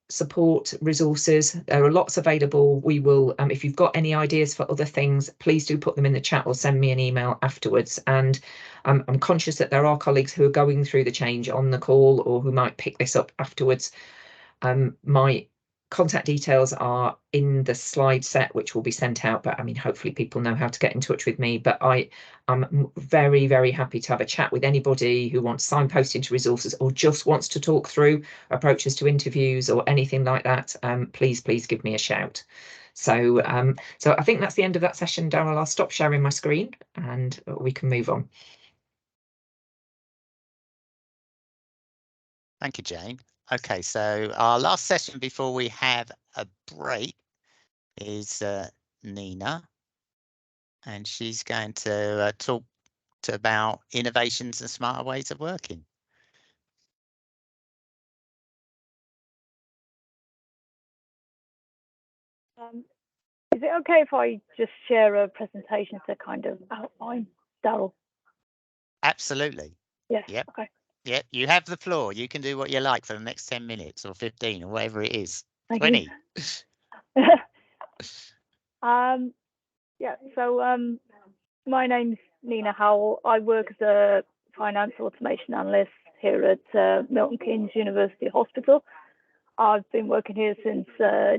support resources. There are lots available. We will, if you've got any ideas for other things, please do put them in the chat or send me an email afterwards. And I'm conscious that there are colleagues who are going through the change on the call, or who might pick this up afterwards. My contact details are in the slide set, which will be sent out, but I mean, hopefully people know how to get in touch with me. But I'm very, very happy to have a chat with anybody who wants signposting to resources or just wants to talk through approaches to interviews or anything like that. Please give me a shout. So I think that's the end of that session, Daryl. I'll stop sharing my screen and we can move on. Thank you, Jane. Okay, so our last session before we have a break is Nina, and she's going to talk about innovations and smarter ways of working. Is it okay if I just share a presentation to kind of outline, Daryl? Absolutely. Yes. Yep. Okay. Yeah, you have the floor. You can do what you like for the next 10 minutes or 15 or whatever it is. Thank 20. You. Yeah. So my name's Nina Howell. I work as a finance automation analyst here at Milton Keynes University Hospital. I've been working here since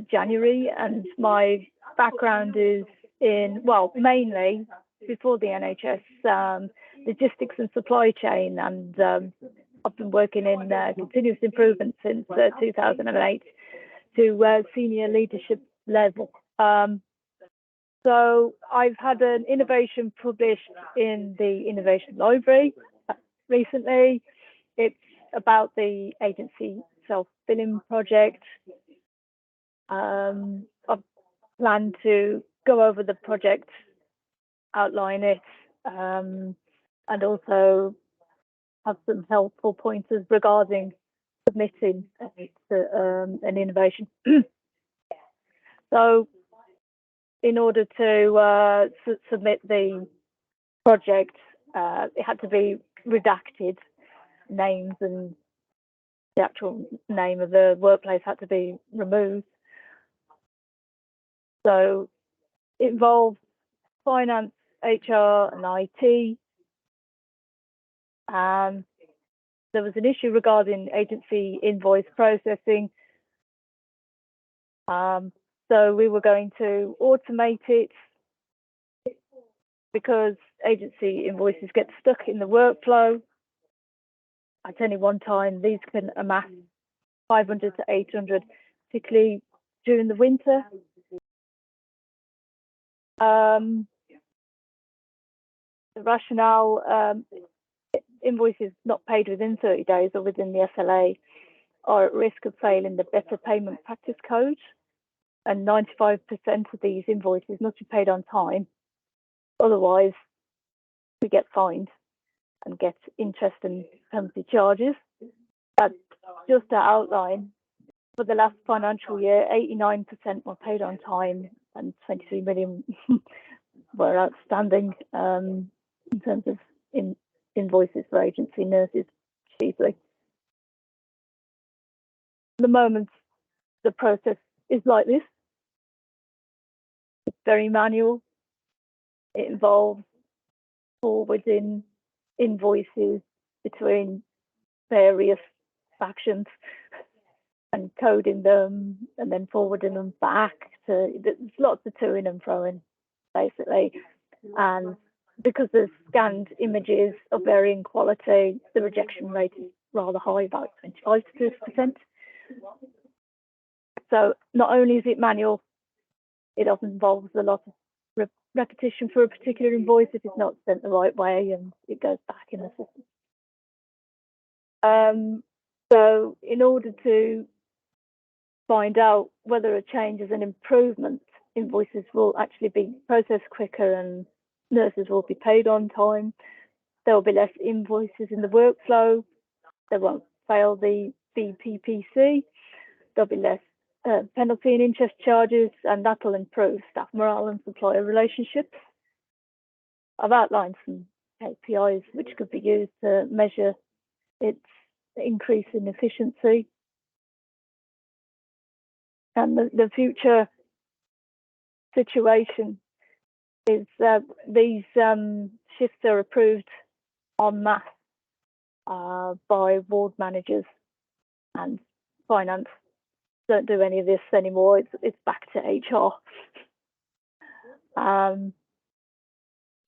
January, and my background is in, well, mainly before the NHS, logistics and supply chain, and I've been working in continuous improvement since 2008 to senior leadership level. So I've had an innovation published in the Innovation Library recently. It's about the agency self-billing project. I've planned to go over the project, outline it, and also have some helpful pointers regarding submitting an innovation. So in order to submit the project, it had to be redacted, names and the actual name of the workplace had to be removed. So it involved finance, HR and IT. There was an issue regarding agency invoice processing. So we were going to automate it because agency invoices get stuck in the workflow. At any one time, these can amass 500 to 800, particularly during the winter. The rationale, invoices not paid within 30 days or within the SLA are at risk of failing the Better Payment Practice Code, and 95% of these invoices must be paid on time. Otherwise, we get fined and get interest and penalty charges. Just to outline, for the last financial year, 89% were paid on time and 23 million were outstanding in terms of invoices for agency nurses chiefly. At the moment, the process is like this. It's very manual. It involves forwarding invoices between various factions and coding them and then forwarding them back to, there's lots of toing and froing basically. And because the scanned images of varying quality, the rejection rate is rather high, about 25 to 30%. So not only is it manual, it often involves a lot of repetition for a particular invoice if it's not sent the right way and it goes back in the system. So in order to find out whether a change is an improvement, invoices will actually be processed quicker and nurses will be paid on time. There will be less invoices in the workflow. They won't fail the BPPC. There'll be less penalty and interest charges, and that will improve staff morale and supplier relationships. I've outlined some KPIs which could be used to measure its increase in efficiency. And the future situation is these shifts are approved en masse by ward managers and finance don't do any of this anymore. It's back to HR.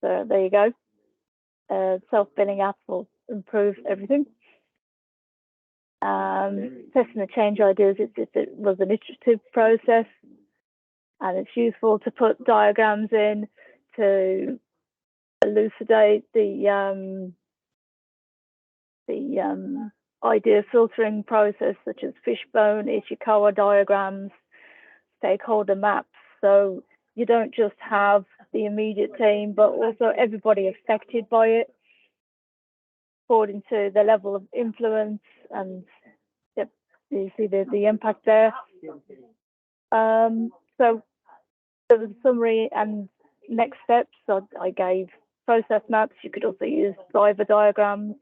So there you go. Self-billing app will improve everything. Testing the change ideas, it was an iterative process, and it's useful to put diagrams in to elucidate the idea filtering process, such as Fishbone, Ishikawa diagrams, stakeholder maps. So you don't just have the immediate team, but also everybody affected by it, according to the level of influence, and yep, you see the impact there. So there was a summary and next steps. So I gave process maps. You could also use driver diagrams.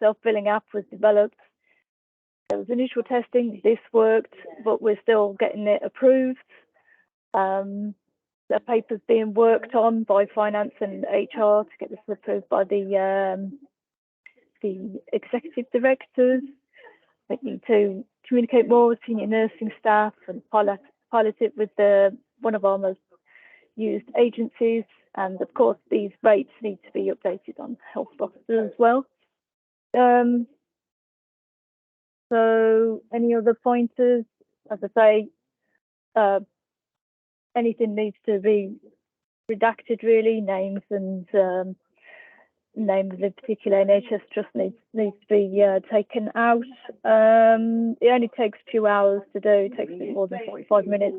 Self-billing app was developed. There was initial testing. This worked, but we're still getting it approved. The paper's being worked on by finance and HR to get this approved by the executive directors. We need to communicate more with senior nursing staff and pilot it with one of our most used agencies. And of course, these rates need to be updated on health officers as well. So any other pointers? As I say, anything needs to be redacted, really. Names and names of the particular NHS trust needs to be taken out. It only takes a few hours to do. It takes more than 45 minutes.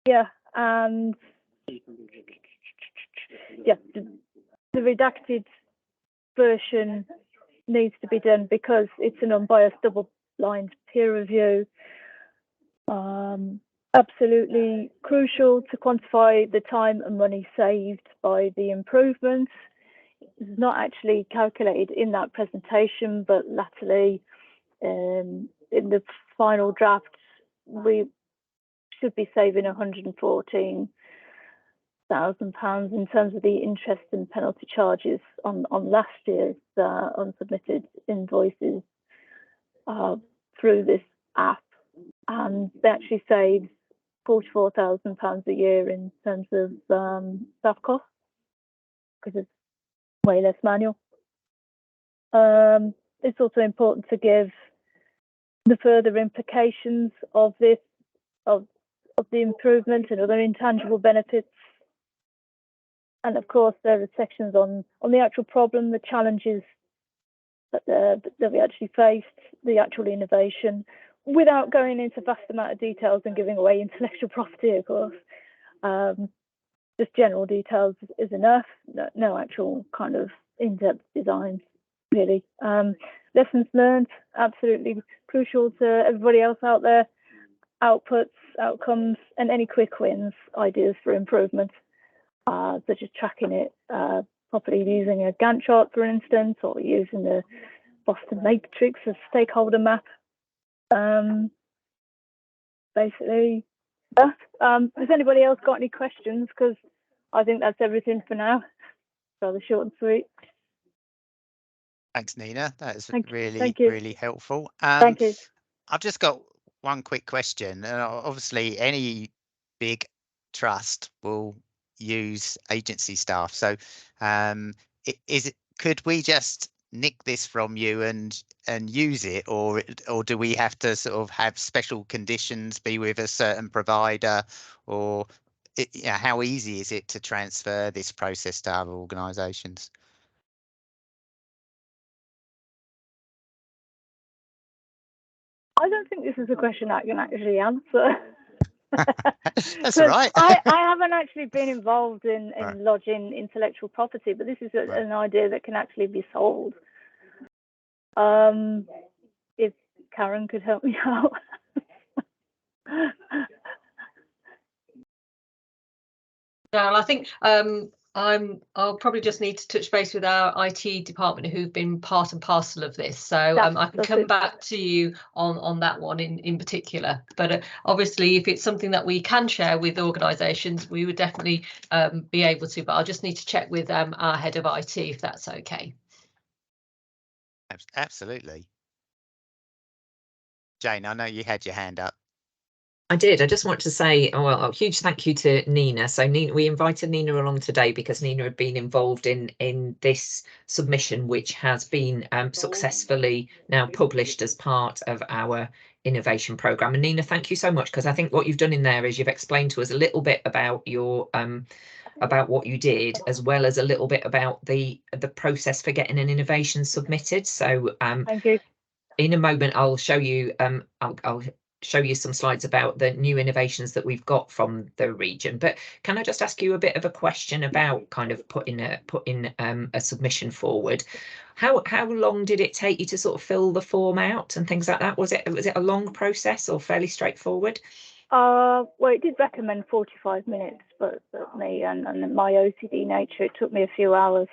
Yeah, and yeah, the redacted version needs to be done because it's an unbiased double-blind peer review. Absolutely crucial to quantify the time and money saved by the improvements. It's not actually calculated in that presentation, but latterly in the final draft, we should be saving £114,000 in terms of the interest and penalty charges on last year's unsubmitted invoices through this app, and they actually saved £44,000 a year in terms of staff costs because it's way less manual. It's also important to give the further implications of this, of the improvement and other intangible benefits. And of course, there are sections on the actual problem, the challenges that we actually faced, the actual innovation, without going into vast amount of details and giving away intellectual property, of course. Just general details is enough, no actual kind of in-depth design, really. Lessons learned, absolutely crucial to everybody else out there. Outputs, outcomes, and any quick wins, ideas for improvement, such as tracking it properly using a Gantt chart, for instance, or using the Boston Matrix as stakeholder map. Basically, that. Has anybody else got any questions? Because I think that's everything for now. Rather short and sweet. Thanks, Nina. That is Thank really, you. really helpful. Thank you. I've just got one quick question. Obviously, any big trust will use agency staff. So, could we just nick this from you and use it, or do we have to sort of have special conditions, be with a certain provider, or how easy is it to transfer this process to other organisations? I don't think this is a question I can actually answer. That's all right. I haven't actually been involved in Right. lodging intellectual property, but this is an idea that can actually be sold. If Karen could help me out. No, I think I'll probably just need to touch base with our IT department who've been part and parcel of this. So I can come back to you on that one in particular. But obviously, if it's something that we can share with organisations, we would definitely be able to. But I'll just need to check with our head of IT if that's okay. Absolutely. Jane, I know you had your hand up. I did. I just want to say, a huge thank you to Nina. So Nina, we invited Nina along today because Nina had been involved in this submission, which has been successfully now published as part of our innovation programme. And Nina, thank you so much, because I think what you've done in there is you've explained to us a little bit about your about what you did, as well as a little bit about the process for getting an innovation submitted. So thank you. In a moment, I'll show you I'll show you some slides about the new innovations that we've got from the region. But can I just ask you a bit of a question about kind of putting a submission forward? How long did it take you to sort of fill the form out and things like that? Was it a long process or fairly straightforward? Well, it did recommend 45 minutes, but me and my OCD nature, it took me a few hours.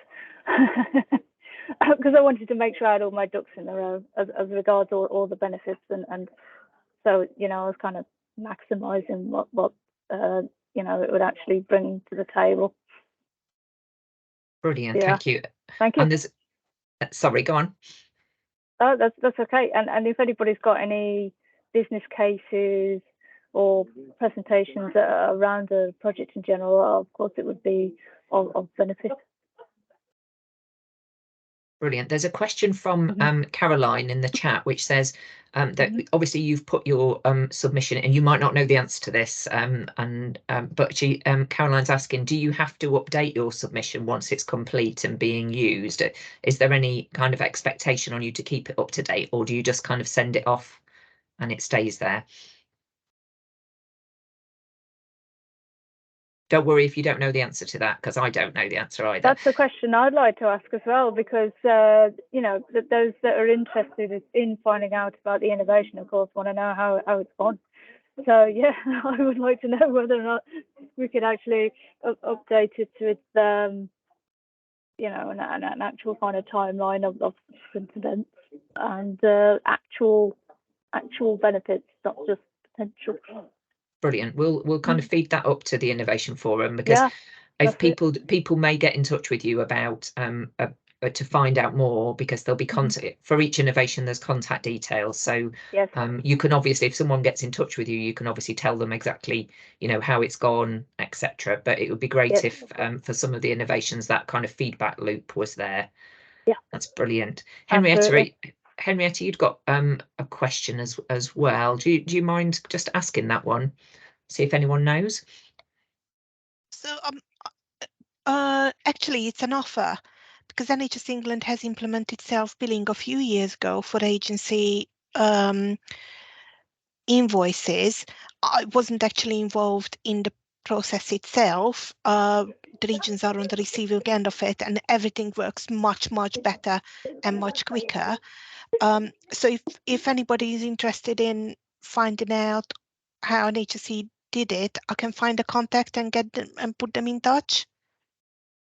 Because I wanted to make sure I had all my ducks in a row as regards all the benefits, and so, you know, I was kind of maximising what you know, it would actually bring to the table. Brilliant, Yeah. thank you. Thank you. And there's, sorry, go on. Oh, that's okay. And if anybody's got any business cases or presentations around the project in general, of course, it would be of benefit. Brilliant. There's a question from Caroline in the chat, which says that obviously you've put your submission, and you might not know the answer to this, but Caroline's asking, do you have to update your submission once it's complete and being used? Is there any kind of expectation on you to keep it up to date, or do you just kind of send it off and it stays there? Don't worry if you don't know the answer to that, because I don't know the answer either. That's the question I'd like to ask as well, because you know, those that are interested in finding out about the innovation, of course, want to know how it's gone. So yeah, I would like to know whether or not we could actually update it to its you know, an actual kind of timeline of events and actual benefits, not just potential. Brilliant. We'll kind of feed that up to the Innovation Forum, because if people may get in touch with you about to find out more, because there'll be contact for each innovation. There's contact details, so yes. You can obviously, if someone gets in touch with you, you can obviously tell them exactly, you know, how it's gone, etc. But it would be great if for some of the innovations that kind of feedback loop was there. Yeah, that's brilliant. Henrietta, you'd got a question as well. Do you mind just asking that one? See if anyone knows. So actually it's an offer, because NHS England has implemented self-billing a few years ago for agency invoices. I wasn't actually involved in the process itself. The regions are on the receiving end of it, and everything works much better and much quicker. So if anybody is interested in finding out how NHSE did it, I can find a contact and get them and put them in touch.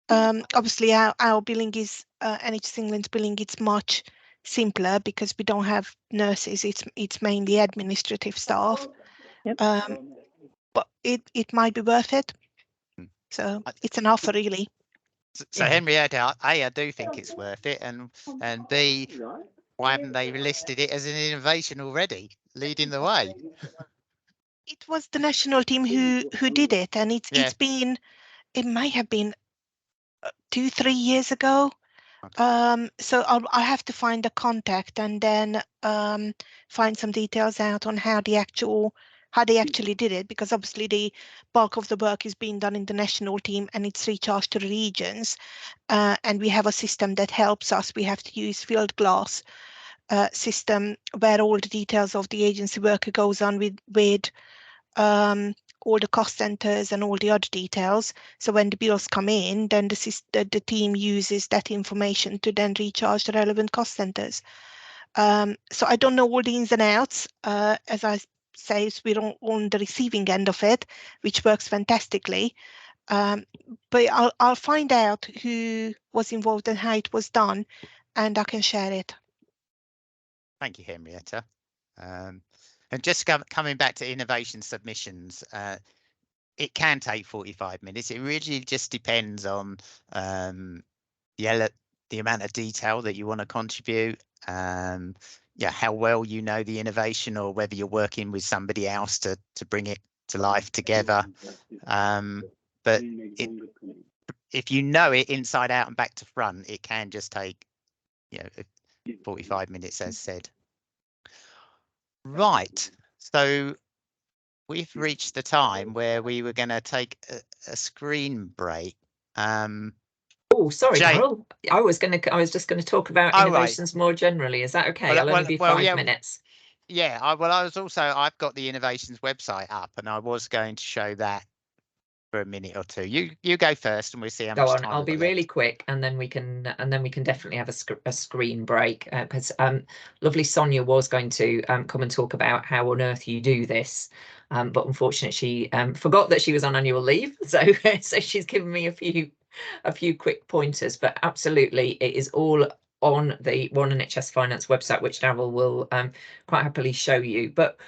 Obviously our billing is NHS England's billing, it's much simpler because we don't have nurses, it's mainly administrative staff. Yep. But it might be worth it. So it's an offer, really. So Henrietta, A, I do think it's worth it, and B, why haven't they listed it as an innovation already, leading the way? It was the national team who did it, and it's been, it may have been 2-3 years ago. Okay. So I'll have to find a contact and then find some details out on how they actually did it, because obviously the bulk of the work is being done in the national team and it's recharged to the regions, and we have a system that helps us. We have to use Fieldglass system where all the details of the agency worker goes on with all the cost centers and all the other details. So when the bills come in, then the team uses that information to then recharge the relevant cost centers. So I don't know all the ins and outs. As I say, we're on the receiving end of it, which works fantastically. But I'll find out who was involved and how it was done, and I can share it. Thank you, Henrietta. And just coming back to innovation submissions, it can take 45 minutes. It really just depends on the amount of detail that you want to contribute. yeah, how well you know the innovation, or whether you're working with somebody else to bring it to life together. But if you know it inside out and back to front, it can just take 45 minutes, as said. Right, so we've reached the time where we were going to take a screen break. Oh, sorry, Daryl. I was just going to talk about innovations more generally. Is that okay? I'll only be 5 minutes. Yeah, I've got the innovations website up, and I was going to show that for a minute or two. You go first, and we'll see how much time. I'll be really quick, and then we can definitely have a screen break, because lovely Sonia was going to come and talk about how on earth you do this, but unfortunately she forgot that she was on annual leave, so she's given me a few quick pointers. But absolutely, it is all on the One NHS Finance website, which Daryl will quite happily show you. But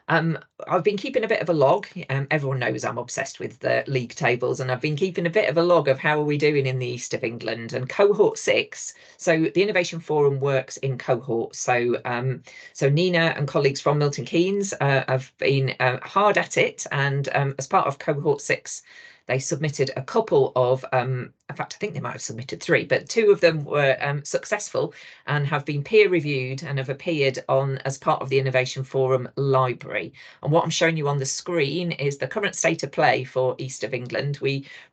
I've been keeping a bit of a log. Everyone knows I'm obsessed with the league tables, and I've been keeping a bit of a log of how are we doing in the East of England and cohort 6. So the Innovation Forum works in cohorts. So so Nina and colleagues from Milton Keynes have been hard at it, and as part of cohort 6, they submitted a couple of, in fact, I think they might have submitted 3, but 2 of them were successful and have been peer reviewed and have appeared on as part of the Innovation Forum library. And what I'm showing you on the screen is the current state of play for East of England.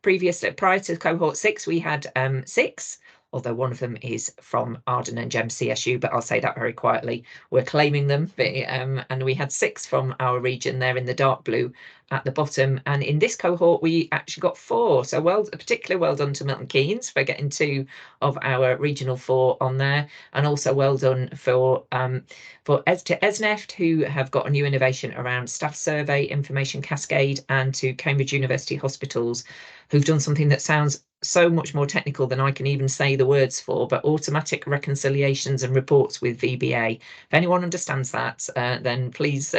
Prior to cohort 6, we had 6. Although one of them is from Arden and Gem CSU, but I'll say that very quietly. We're claiming them, but, and we had 6 from our region there in the dark blue at the bottom. And in this cohort, we actually got 4. So particularly well done to Milton Keynes for getting 2 of our regional 4 on there, and also well done to ESNEFT, who have got a new innovation around staff survey, information cascade, and to Cambridge University Hospitals, who've done something that sounds so much more technical than I can even say the words for, but automatic reconciliations and reports with VBA. If anyone understands that, then please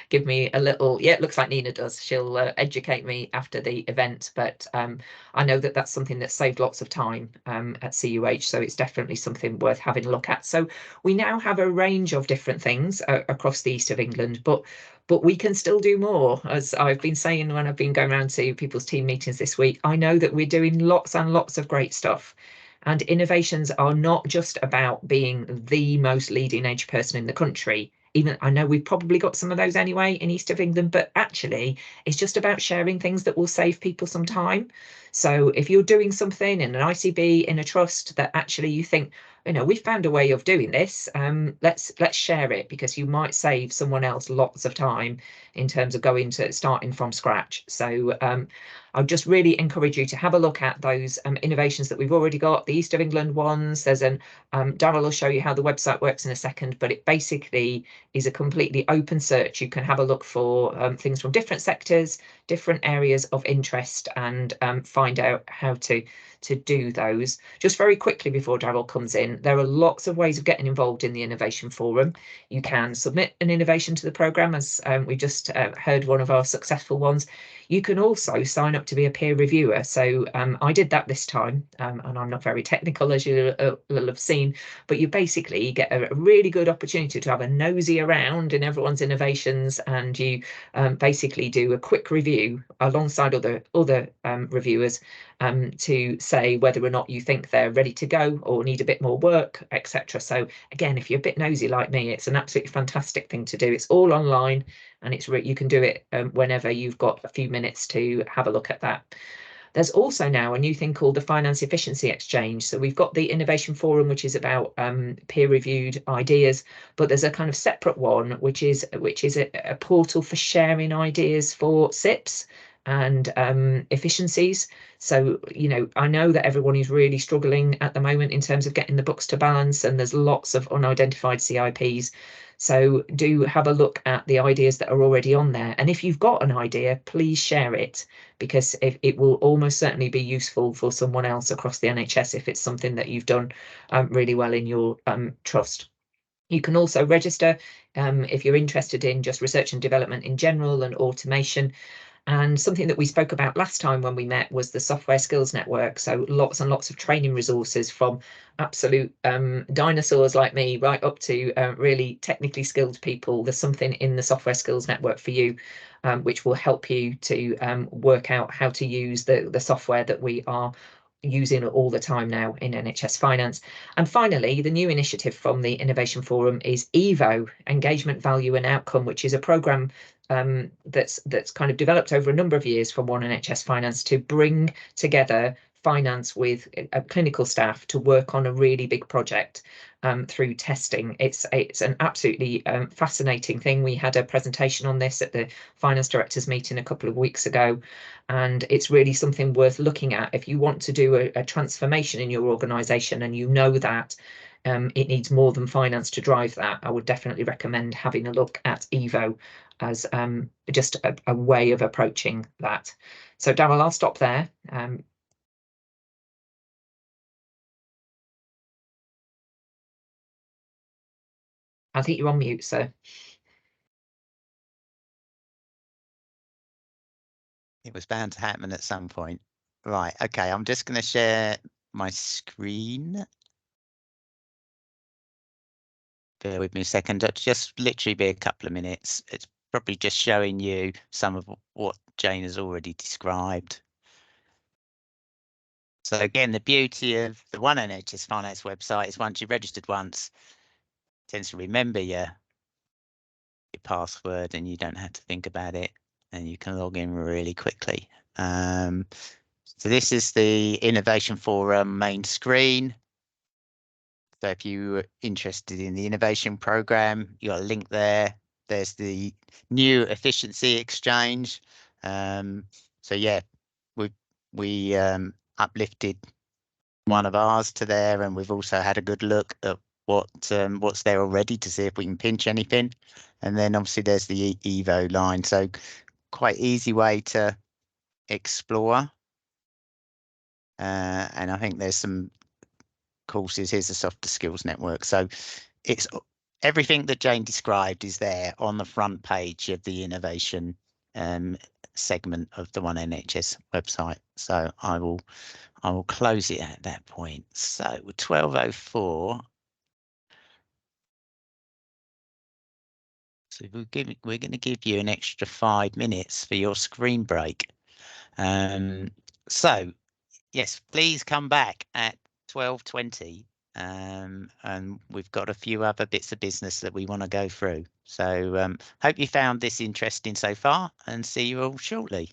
give me a little, it looks like Nina does. She'll educate me after the event, but I know that that's something that saved lots of time at CUH, so it's definitely something worth having a look at. So we now have a range of different things across the East of England, but we can still do more. As I've been saying when I've been going around to people's team meetings this week, I know that we're doing lots and lots of great stuff. And innovations are not just about being the most leading edge person in the country. Even I know we've probably got some of those anyway in East of England, but actually it's just about sharing things that will save people some time. So if you're doing something in an ICB, in a trust that actually you think, we found a way of doing this, let's share it, because you might save someone else lots of time in terms of starting from scratch. So I would just really encourage you to have a look at those innovations that we've already got, the East of England ones. There's Daryl will show you how the website works in a second, but it basically is a completely open search. You can have a look for things from different sectors, different areas of interest, and find out how to do those. Just very quickly before Daryl comes in, there are lots of ways of getting involved in the Innovation Forum. You can submit an innovation to the programme, as we just heard one of our successful ones. You can also sign up to be a peer reviewer. So I did that this time, and I'm not very technical, as you will have seen, but you basically get a really good opportunity to have a nosy around in everyone's innovations, and you basically do a quick review alongside other reviewers to say whether or not you think they're ready to go or need a bit more work, etc. So again, if you're a bit nosy like me, it's an absolutely fantastic thing to do. It's all online, and you can do it whenever you've got a few minutes to have a look at that. There's also now a new thing called the Finance Efficiency Exchange. So we've got the Innovation Forum, which is about peer-reviewed ideas, but there's a kind of separate one, which is a portal for sharing ideas for SIPs and efficiencies. So, I know that everyone is really struggling at the moment in terms of getting the books to balance, and there's lots of unidentified CIPs. So do have a look at the ideas that are already on there. And if you've got an idea, please share it, because it will almost certainly be useful for someone else across the NHS if it's something that you've done really well in your trust. You can also register if you're interested in just research and development in general and automation. And something that we spoke about last time when we met was the Software Skills Network. So lots and lots of training resources from absolute dinosaurs like me right up to really technically skilled people. There's something in the Software Skills Network for you, which will help you to work out how to use the software that we are using all the time now in NHS Finance. And finally, the new initiative from the Innovation Forum is EVO, Engagement, Value and Outcome, which is a programme that's kind of developed over a number of years from One NHS Finance to bring together finance with clinical staff to work on a really big project through testing. It's an absolutely fascinating thing. We had a presentation on this at the finance directors meeting a couple of weeks ago, and it's really something worth looking at if you want to do a transformation in your organisation and you know that it needs more than finance to drive that. I would definitely recommend having a look at EVO as just a way of approaching that. So Darryl, I'll stop there. I think you're on mute, sir. It was bound to happen at some point. Right, okay, I'm just going to share my screen. Bear with me a second. It'll just literally be a couple of minutes. It's probably just showing you some of what Jane has already described. So again, the beauty of the One NHS Finance website is once you've registered once, it tends to remember your password and you don't have to think about it and you can log in really quickly. So this is the Innovation Forum main screen. So if you're interested in the innovation program, you got a link there. There's the new efficiency exchange. So yeah, we uplifted one of ours to there, and we've also had a good look at what's there already to see if we can pinch anything. And then obviously there's the EVO line. So quite easy way to explore. And I think there's some courses. Here's the Softer Skills Network. So it's everything that Jane described is there on the front page of the innovation segment of the One NHS website. So I will close it at that point. So 12:04. So we're going to give you an extra 5 minutes for your screen break. So yes, please come back at 12:20. And we've got a few other bits of business that we want to go through. So hope you found this interesting so far, and see you all shortly.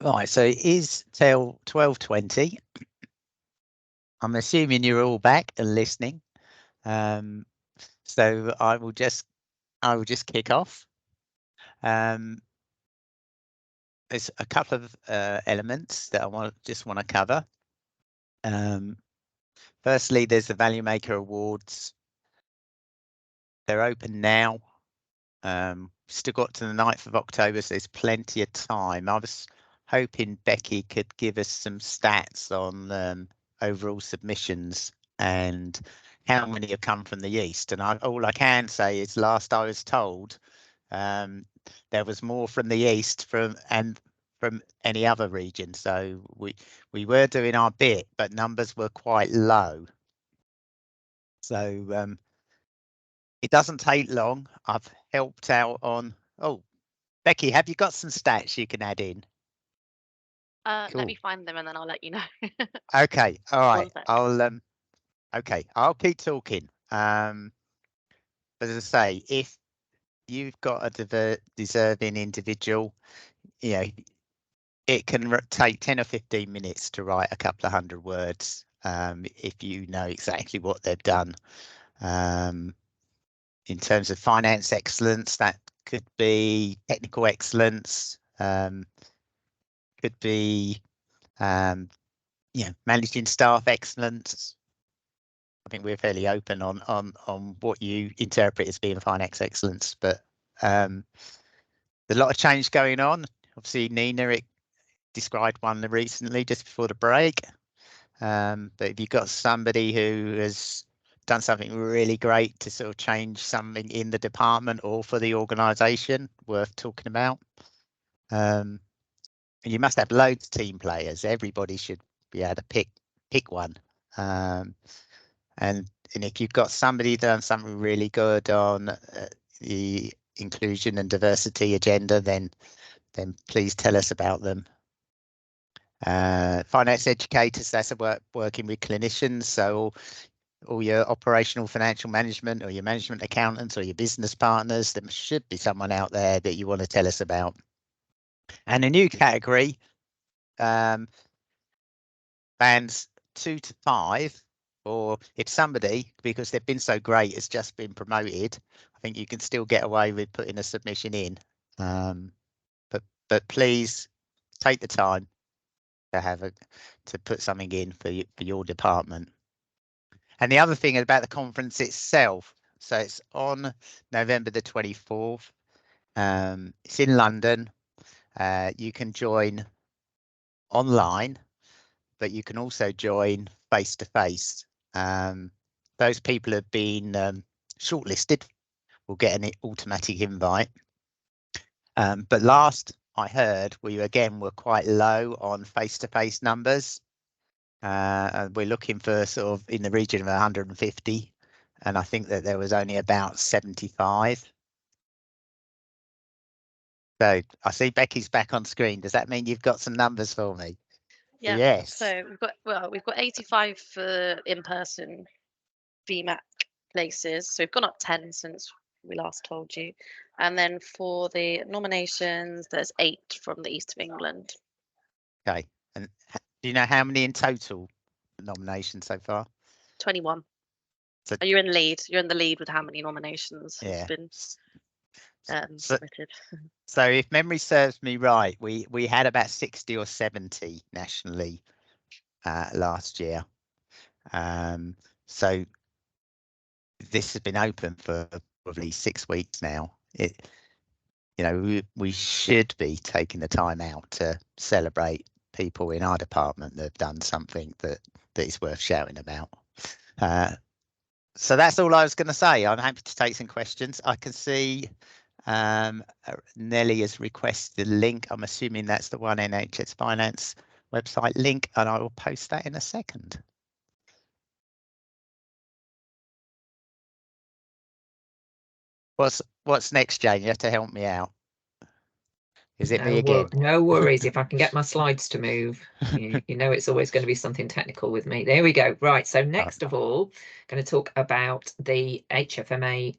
Right, so it is till 12:20. I'm assuming you're all back and listening. So I will just kick off. There's a couple of elements that I just want to cover. Firstly, there's the Value Maker Awards. They're open now. Still got to the 9th of October, so there's plenty of time. I was hoping Becky could give us some stats on overall submissions and how many have come from the East. And all I can say is, last I was told, there was more from the East from any other region. So we were doing our bit, but numbers were quite low. So it doesn't take long. I've helped out on. Oh, Becky, have you got some stats you can add in? Cool. Cool. Let me find them and then I'll let you know. Okay, all right. One sec. I'll keep talking. As I say, if you've got a deserving individual, you know, it can take 10 or 15 minutes to write a couple of hundred words if you know exactly what they've done. In terms of finance excellence, that could be technical excellence, could be managing staff excellence. I think we're fairly open on what you interpret as being finance excellence, but there's a lot of change going on. Obviously, Nina described one recently just before the break. But if you've got somebody who has done something really great to sort of change something in the department or for the organisation, worth talking about. And you must have loads of team players. Everybody should be able to pick one. And if you've got somebody done something really good on the inclusion and diversity agenda, then please tell us about them. Finance educators, that's working with clinicians. So all your operational financial management or your management accountants or your business partners, there should be someone out there that you want to tell us about. And a new category, bands 2 to 5, or if somebody, because they've been so great, has just been promoted, I think you can still get away with putting a submission in. But please take the time to put something in for your department. And the other thing about the conference itself, so it's on November the 24th. It's in London. You can join online, but you can also join face to face. Those people have been shortlisted will get an automatic invite. But last I heard, we were quite low on face to face numbers. And we're looking for sort of in the region of 150, and I think that there was only about 75. So I see Becky's back on screen. Does that mean you've got some numbers for me? Yeah. Yes. So we've got 85 for in-person VMAC places. So we've gone up 10 since we last told you. And then for the nominations, there's 8 from the East of England. Okay. And do you know how many in total nominations so far? 21. So you're in the lead. You're in the lead with how many nominations has been submitted. So if memory serves me right, we had about 60 or 70 nationally last year. So this has been open for probably 6 weeks now. We should be taking the time out to celebrate people in our department that have done something that is worth shouting about. So that's all I was going to say. I'm happy to take some questions. I can see Nelly has requested a link. I'm assuming that's the one NHS Finance website link, and I will post that in a second. What's next, Jane? You have to help me out. Is it me again? No worries. If I can get my slides to move, you know it's always going to be something technical with me. There we go. Right. So next of all, going to talk about the HFMA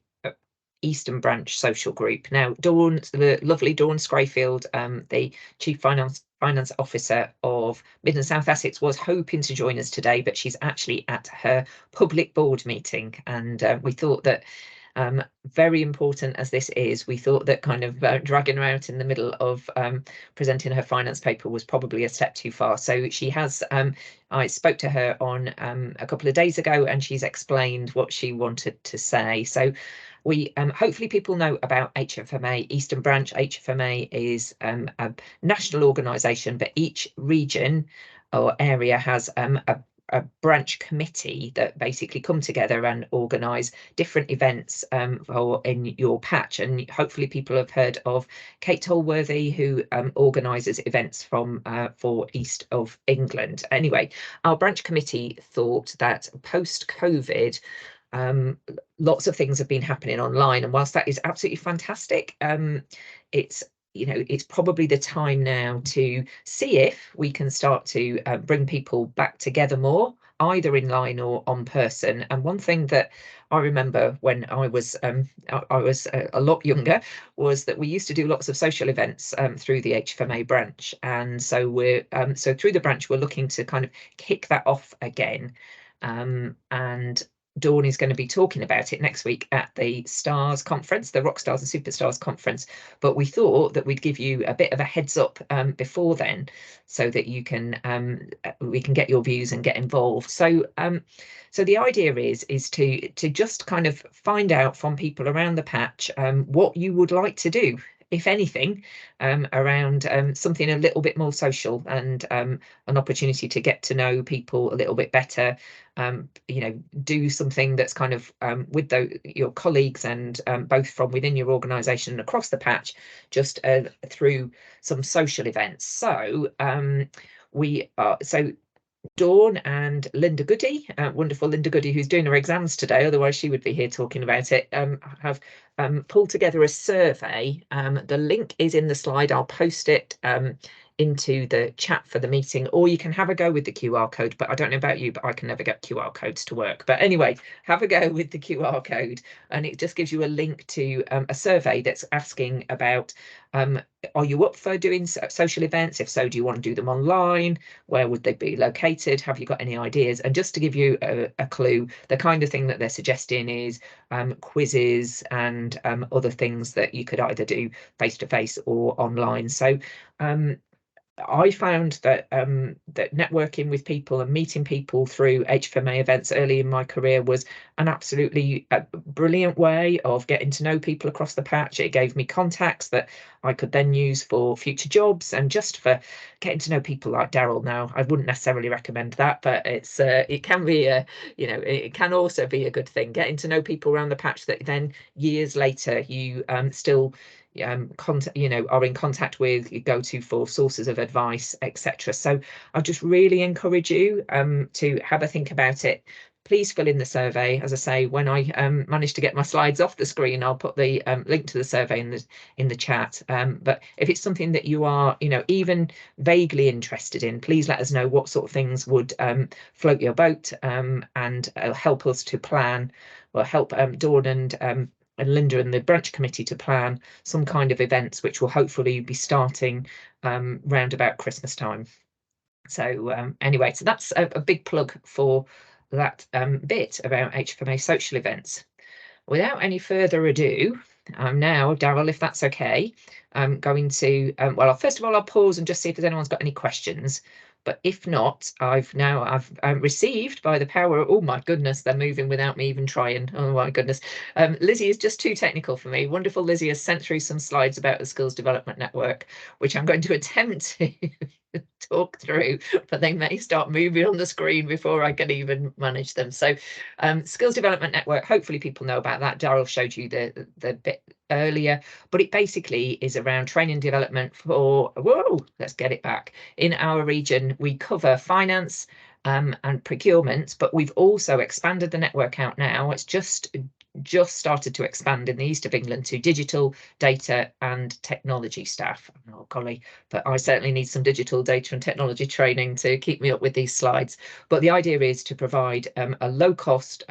Eastern Branch Social Group. Now, Dawn, the lovely Dawn Scrayfield, the Chief Finance Officer of Mid and South Essex, was hoping to join us today, but she's actually at her public board meeting, and we thought that very important as this is, we thought that kind of dragging her out in the middle of presenting her finance paper was probably a step too far. So she has, I spoke to her on a couple of days ago, and she's explained what she wanted to say. So we hopefully people know about HFMA Eastern Branch. HFMA is a national organisation, but each region or area has a branch committee that basically come together and organise different events in your patch. And hopefully people have heard of Kate Tolworthy, who organises events for East of England. Anyway, our branch committee thought that post-COVID, lots of things have been happening online, and whilst that is absolutely fantastic, it's probably the time now to see if we can start to bring people back together more, either in line or on person. And one thing that I remember when I was a lot younger was that we used to do lots of social events through the HFMA branch, and so we're so through the branch we're looking to kind of kick that off again, and Dawn is going to be talking about it next week at the STARS conference, the Rockstars and Superstars conference. But we thought that we'd give you a bit of a heads up before then, so that you can we can get your views and get involved. So so the idea is to just kind of find out from people around the patch what you would like to do, if anything, around something a little bit more social, and an opportunity to get to know people a little bit better. Do something that's kind of with your colleagues, and both from within your organisation and across the patch, just through some social events. So Dawn and Linda Goody, wonderful Linda Goody, who's doing her exams today, otherwise she would be here talking about it, have pulled together a survey. The link is in the slide. I'll post it into the chat for the meeting, or you can have a go with the QR code. But I don't know about you, but I can never get QR codes to work. But anyway, have a go with the QR code, and it just gives you a link to a survey that's asking about are you up for doing social events? If so, do you want to do them online? Where would they be located? Have you got any ideas? And just to give you a clue, the kind of thing that they're suggesting is quizzes and other things that you could either do face-to-face or online. So I found that that networking with people and meeting people through HFMA events early in my career was an absolutely brilliant way of getting to know people across the patch. It gave me contacts that I could then use for future jobs, and just for getting to know people like Daryl. Now, I wouldn't necessarily recommend that, but it can be it can also be a good thing, getting to know people around the patch that then years later you still are in contact with, you go to for sources of advice, etc. So I just really encourage you to have a think about it. Please fill in the survey. As I say, when I manage to get my slides off the screen, I'll put the link to the survey in the chat. But if it's something that you are even vaguely interested in, please let us know what sort of things would float your boat, and help us to plan, or help Dawn and Linda and the branch committee to plan some kind of events, which will hopefully be starting round about Christmas time. So anyway, so that's a big plug for that bit about HFMA social events. Without any further ado, I'm now, Daryl, if that's okay, I'm going to, well, first of all, I'll pause and just see if anyone's got any questions. But if not, I've received, by the power, oh my goodness, they're moving without me even trying. Oh my goodness. Lizzie is just too technical for me. Wonderful Lizzie has sent through some slides about the Skills Development Network, which I'm going to attempt to talk through, but they may start moving on the screen before I can even manage them. So Skills Development Network, hopefully people know about that. Daryl showed you the bit earlier, but it basically is around training development for, let's get it back. In our region, we cover finance and procurement, but we've also expanded the network out now. It's just started to expand in the east of England to digital, data and technology staff. Oh golly, but I certainly need some digital, data and technology training to keep me up with these slides. But the idea is to provide a low cost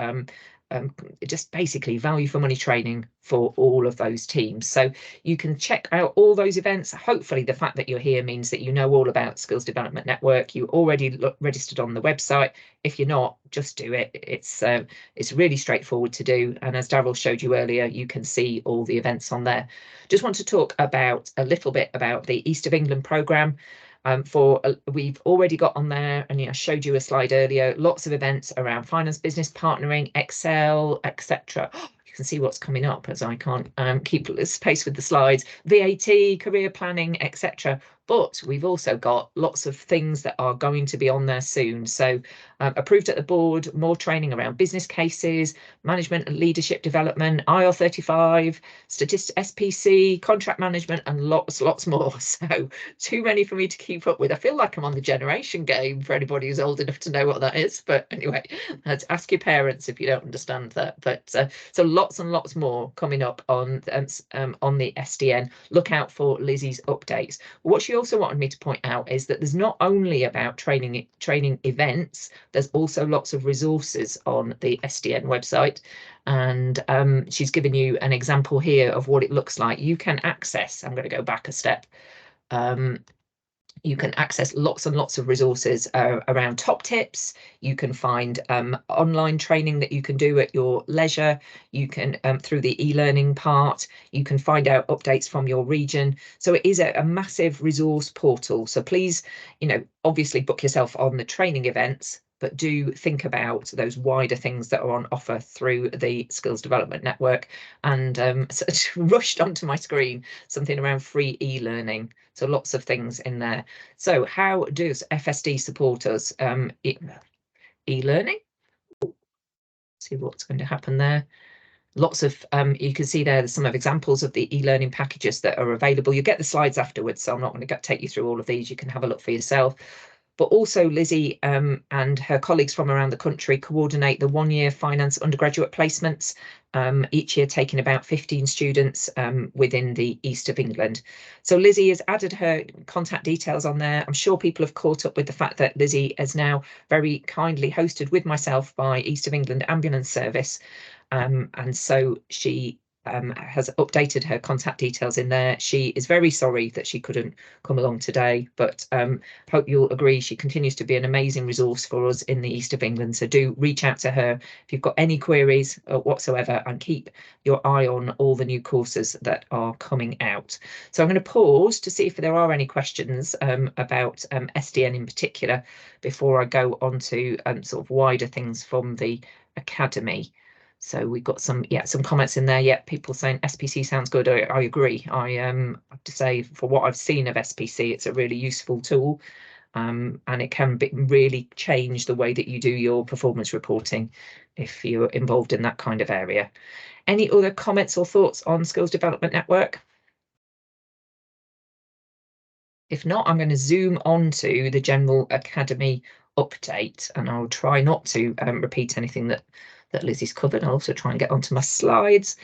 just basically value for money training for all of those teams. So you can check out all those events. Hopefully the fact that you're here means that you know all about Skills Development Network. You already registered on the website. If you're not, just do it. It's really straightforward to do. And as Daryl showed you earlier, you can see all the events on there. Just want to talk about a little bit about the East of England programme. We've already got on there, and I showed you a slide earlier, lots of events around finance, business partnering, Excel, etc. You can see what's coming up as I can't keep pace with the slides, VAT, career planning, etc. But we've also got lots of things that are going to be on there soon. So approved at the board, more training around business cases, management and leadership development, IR35, SPC, contract management, and lots more. So too many for me to keep up with. I feel like I'm on the generation game for anybody who's old enough to know what that is. But anyway, ask your parents if you don't understand that. But so lots and lots more coming up on the SDN. Look out for Lizzie's updates. What she also wanted me to point out is that there's not only about training events, there's also lots of resources on the SDN website. And she's given you an example here of what it looks like. You can access, I'm going to go back a step. You can access lots and lots of resources around top tips. You can find online training that you can do at your leisure. You can, through the e-learning part, you can find out updates from your region. So it is a massive resource portal. So please, obviously book yourself on the training events, but do think about those wider things that are on offer through the Skills Development Network. And so rushed onto my screen, something around free e-learning. So lots of things in there. So how does FSD support us? E-learning. See what's going to happen there. Lots of, you can see there's some of examples of the e-learning packages that are available. You get the slides afterwards, so I'm not going to take you through all of these. You can have a look for yourself. But also Lizzie and her colleagues from around the country coordinate the one-year finance undergraduate placements, each year taking about 15 students within the East of England. So Lizzie has added her contact details on there. I'm sure people have caught up with the fact that Lizzie is now very kindly hosted with myself by East of England Ambulance Service. And so she has updated her contact details in there. She is very sorry that she couldn't come along today, but hope you'll agree she continues to be an amazing resource for us in the East of England. So do reach out to her if you've got any queries whatsoever, and keep your eye on all the new courses that are coming out. So I'm going to pause to see if there are any questions about SDN in particular before I go on to sort of wider things from the Academy. So we've got some comments in there. Yeah, people saying SPC sounds good. I agree. I have to say, for what I've seen of SPC, it's a really useful tool, and it can really change the way that you do your performance reporting if you're involved in that kind of area. Any other comments or thoughts on Skills Development Network? If not, I'm going to zoom on to the General Academy update, and I'll try not to repeat anything that Lizzie's covered. I'll also try and get onto my slides.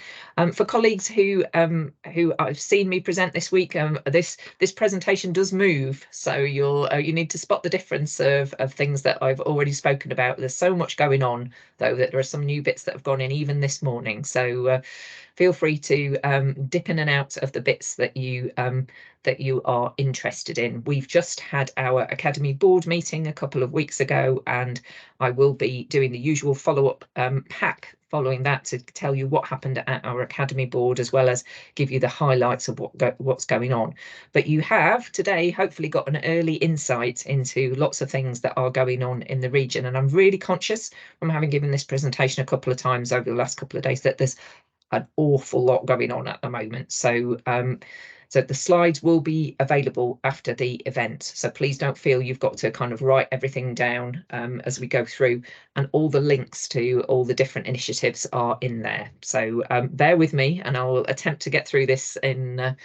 For colleagues who I've seen me present this week, this presentation does move, so you need to spot the difference of things that I've already spoken about. There's so much going on, though, that there are some new bits that have gone in even this morning. So feel free to dip in and out of the bits that you are interested in. We've just had our Academy board meeting a couple of weeks ago, and I will be doing the usual follow-up pack following that to tell you what happened at our Academy board, as well as give you the highlights of what's going on. But you have today hopefully got an early insight into lots of things that are going on in the region. And I'm really conscious, from having given this presentation a couple of times over the last couple of days, that there's an awful lot going on at the moment. So so the slides will be available after the event. So please don't feel you've got to kind of write everything down as we go through, and all the links to all the different initiatives are in there. So bear with me, and I'll attempt to get through this in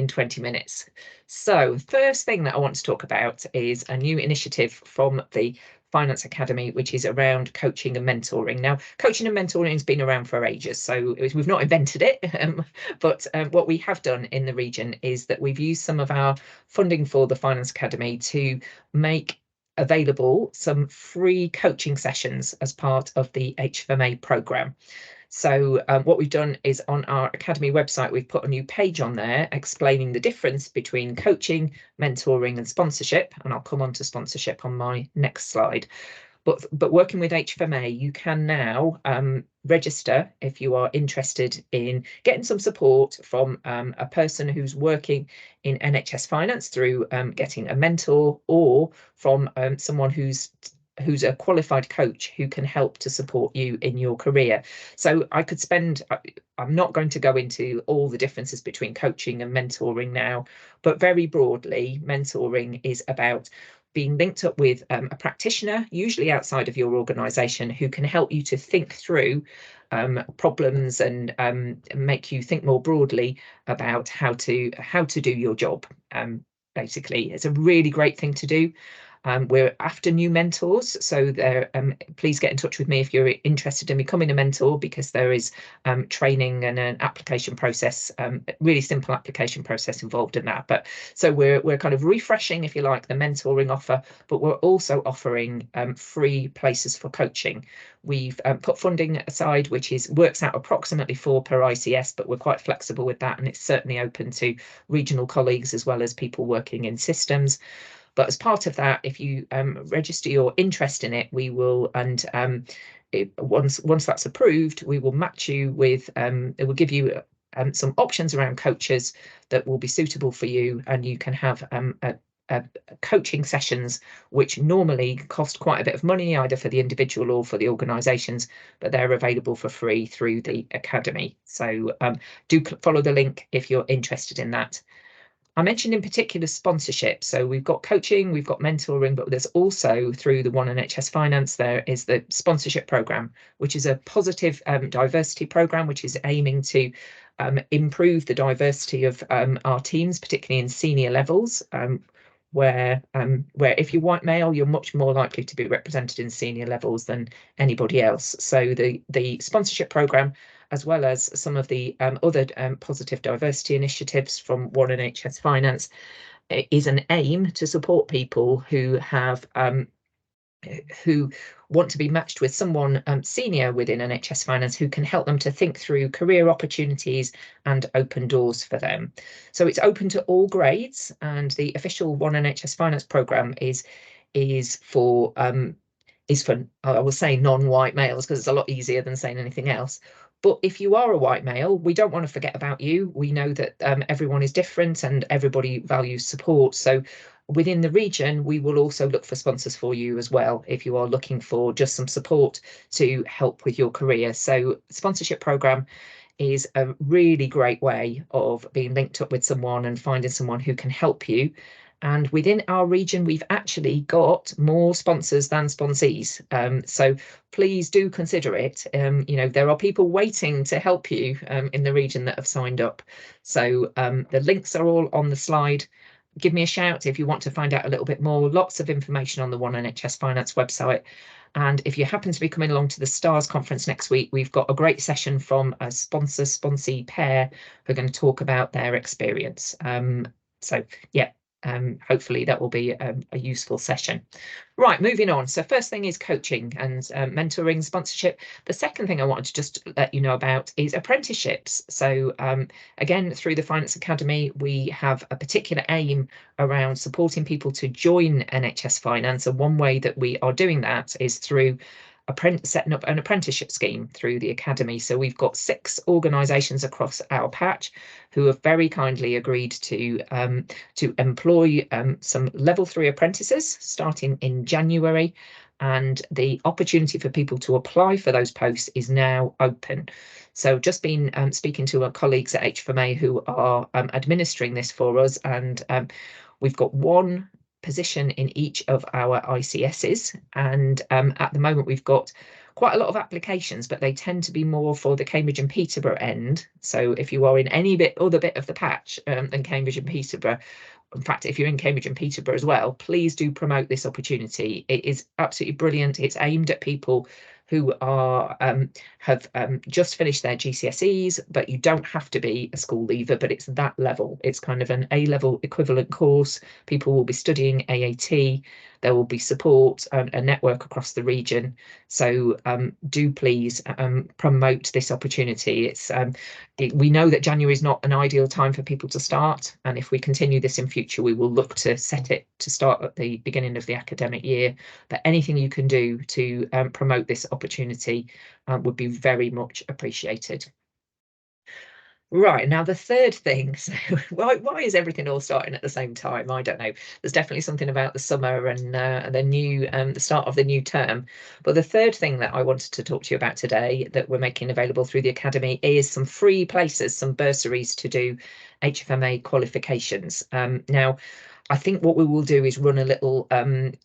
20 minutes. So first thing that I want to talk about is a new initiative from the Finance Academy, which is around coaching and mentoring. Now, coaching and mentoring has been around for ages, so we've not invented it, but what we have done in the region is that we've used some of our funding for the Finance Academy to make available some free coaching sessions as part of the HFMA programme. So what we've done is on our Academy website, we've put a new page on there explaining the difference between coaching, mentoring and sponsorship. And I'll come on to sponsorship on my next slide. But working with HFMA, you can now register if you are interested in getting some support from a person who's working in NHS finance through getting a mentor, or from someone who's a qualified coach who can help to support you in your career. So I could spend, I'm not going to go into all the differences between coaching and mentoring now, but very broadly, mentoring is about being linked up with a practitioner, usually outside of your organisation, who can help you to think through problems and make you think more broadly about how to do your job. Basically, it's a really great thing to do. We're after new mentors, so please get in touch with me if you're interested in becoming a mentor, because there is training and an application process, really simple application process involved in that. But so we're kind of refreshing, if you like, the mentoring offer, but we're also offering free places for coaching. We've put funding aside, which works out approximately 4 per ICS, but we're quite flexible with that, and it's certainly open to regional colleagues as well as people working in systems. But as part of that, if you register your interest in it, we will, and once that's approved, we will match you with, it will give you some options around coaches that will be suitable for you, and you can have coaching sessions which normally cost quite a bit of money, either for the individual or for the organisations, but they're available for free through the Academy. So do follow the link if you're interested in that. I mentioned in particular sponsorship. So we've got coaching, we've got mentoring, but there's also, through the One NHS Finance, there is the sponsorship programme, which is a positive diversity programme, which is aiming to improve the diversity of our teams, particularly in senior levels, where if you're white male, you're much more likely to be represented in senior levels than anybody else. So the sponsorship programme, as well as some of the other positive diversity initiatives from One NHS Finance, is an aim to support people who have who want to be matched with someone senior within NHS Finance who can help them to think through career opportunities and open doors for them. So it's open to all grades, and the official One NHS Finance programme is for I will say non-white males, because it's a lot easier than saying anything else. But if you are a white male, we don't want to forget about you. We know that everyone is different and everybody values support. So within the region, we will also look for sponsors for you as well, if you are looking for just some support to help with your career. So sponsorship programme is a really great way of being linked up with someone and finding someone who can help you. And within our region, we've actually got more sponsors than sponsees. So please do consider it. You know, there are people waiting to help you in the region that have signed up. So the links are all on the slide. Give me a shout if you want to find out a little bit more. Lots of information on the One NHS Finance website. And if you happen to be coming along to the STARS conference next week, we've got a great session from a sponsor-sponsee pair who are going to talk about their experience. So yeah. Hopefully that will be a useful session. Right, moving on. So first thing is coaching and mentoring, sponsorship. The second thing I wanted to just let you know about is apprenticeships. So again, through the Finance Academy, we have a particular aim around supporting people to join NHS Finance. And one way that we are doing that is through setting up an apprenticeship scheme through the Academy. So we've got 6 organisations across our patch who have very kindly agreed to employ some level 3 apprentices starting in January, and the opportunity for people to apply for those posts is now open. So just been speaking to our colleagues at HFMA who are administering this for us, and we've got 1 position in each of our ICSs, and at the moment we've got quite a lot of applications, but they tend to be more for the Cambridge and Peterborough end. So if you are in any other bit of the patch than Cambridge and Peterborough, in fact, if you're in Cambridge and Peterborough as well, please do promote this opportunity. It is absolutely brilliant. It's aimed at people who are have just finished their GCSEs, but you don't have to be a school leaver, but it's that level. It's kind of an A-level equivalent course. People will be studying AAT, there will be support and a network across the region. So do please promote this opportunity. We know that January is not an ideal time for people to start, and if we continue this in future, we will look to set it to start at the beginning of the academic year. But anything you can do to promote this opportunity would be very much appreciated. Right, now the third thing, so why is everything all starting at the same time? I don't know. There's definitely something about the summer and the start of the new term. But the third thing that I wanted to talk to you about today that we're making available through the Academy is some free places, some bursaries to do HFMA qualifications. Now, I think what we will do is run a little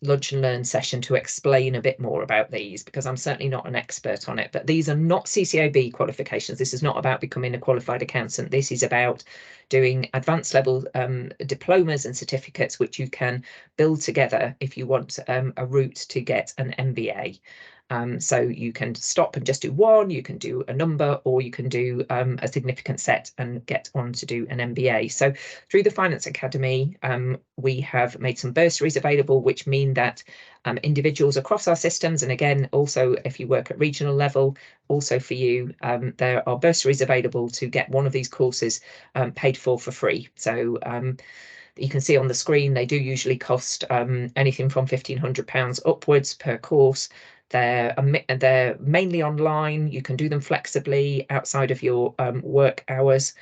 lunch and learn session to explain a bit more about these, because I'm certainly not an expert on it, but these are not CCAB qualifications. This is not about becoming a qualified accountant. This is about doing advanced level diplomas and certificates, which you can build together if you want a route to get an MBA. So you can stop and just do one, you can do a number, or you can do a significant set and get on to do an MBA. So through the Finance Academy, we have made some bursaries available, which mean that individuals across our systems, and again, also if you work at regional level, also for you, there are bursaries available to get one of these courses paid for free. So you can see on the screen, they do usually cost anything from £1,500 upwards per course. They're mainly online. You can do them flexibly outside of your work hours.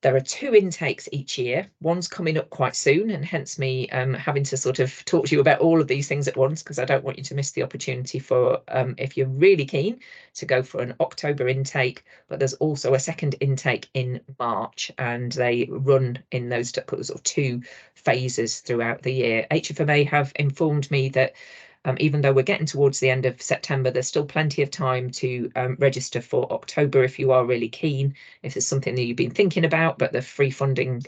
There are 2 intakes each year. One's coming up quite soon, and hence me having to sort of talk to you about all of these things at once, because I don't want you to miss the opportunity for, if you're really keen, to go for an October intake. But there's also a second intake in March, and they run in those sort of 2 phases throughout the year. HFMA have informed me that even though we're getting towards the end of September, there's still plenty of time to register for October if you are really keen, if there's something that you've been thinking about, but the free funding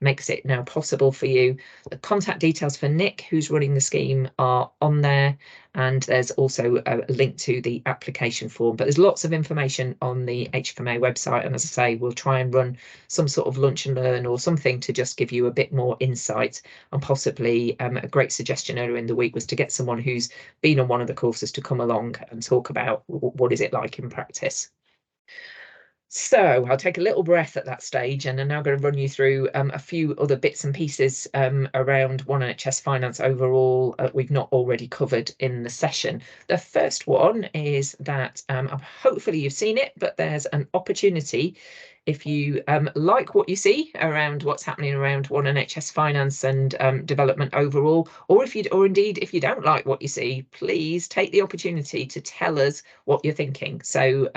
makes it now possible for you. The contact details for Nick, who's running the scheme, are on there, and there's also a link to the application form. But there's lots of information on the HFMA website, and as I say, we'll try and run some sort of lunch and learn or something to just give you a bit more insight. And possibly a great suggestion earlier in the week was to get someone who's been on one of the courses to come along and talk about what is it like in practice. So I'll take a little breath at that stage, and I'm now going to run you through a few other bits and pieces around 1NHS Finance overall we've not already covered in the session. The first one is that hopefully you've seen it, but there's an opportunity if you like what you see around what's happening around 1NHS Finance and development overall, or indeed if you don't like what you see, please take the opportunity to tell us what you're thinking. So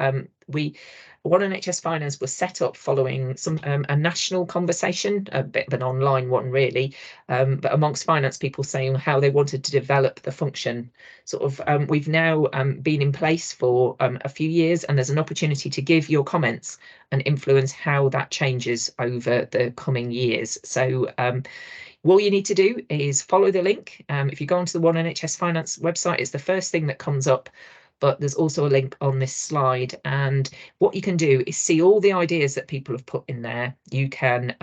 1NHS Finance was set up following a national conversation, a bit of an online one really, but amongst finance people saying how they wanted to develop the function. We've now been in place for a few years, and there's an opportunity to give your comments and influence how that changes over the coming years. So all you need to do is follow the link. If you go onto the 1NHS Finance website, it's the first thing that comes up. But there's also a link on this slide, and what you can do is see all the ideas that people have put in there. You can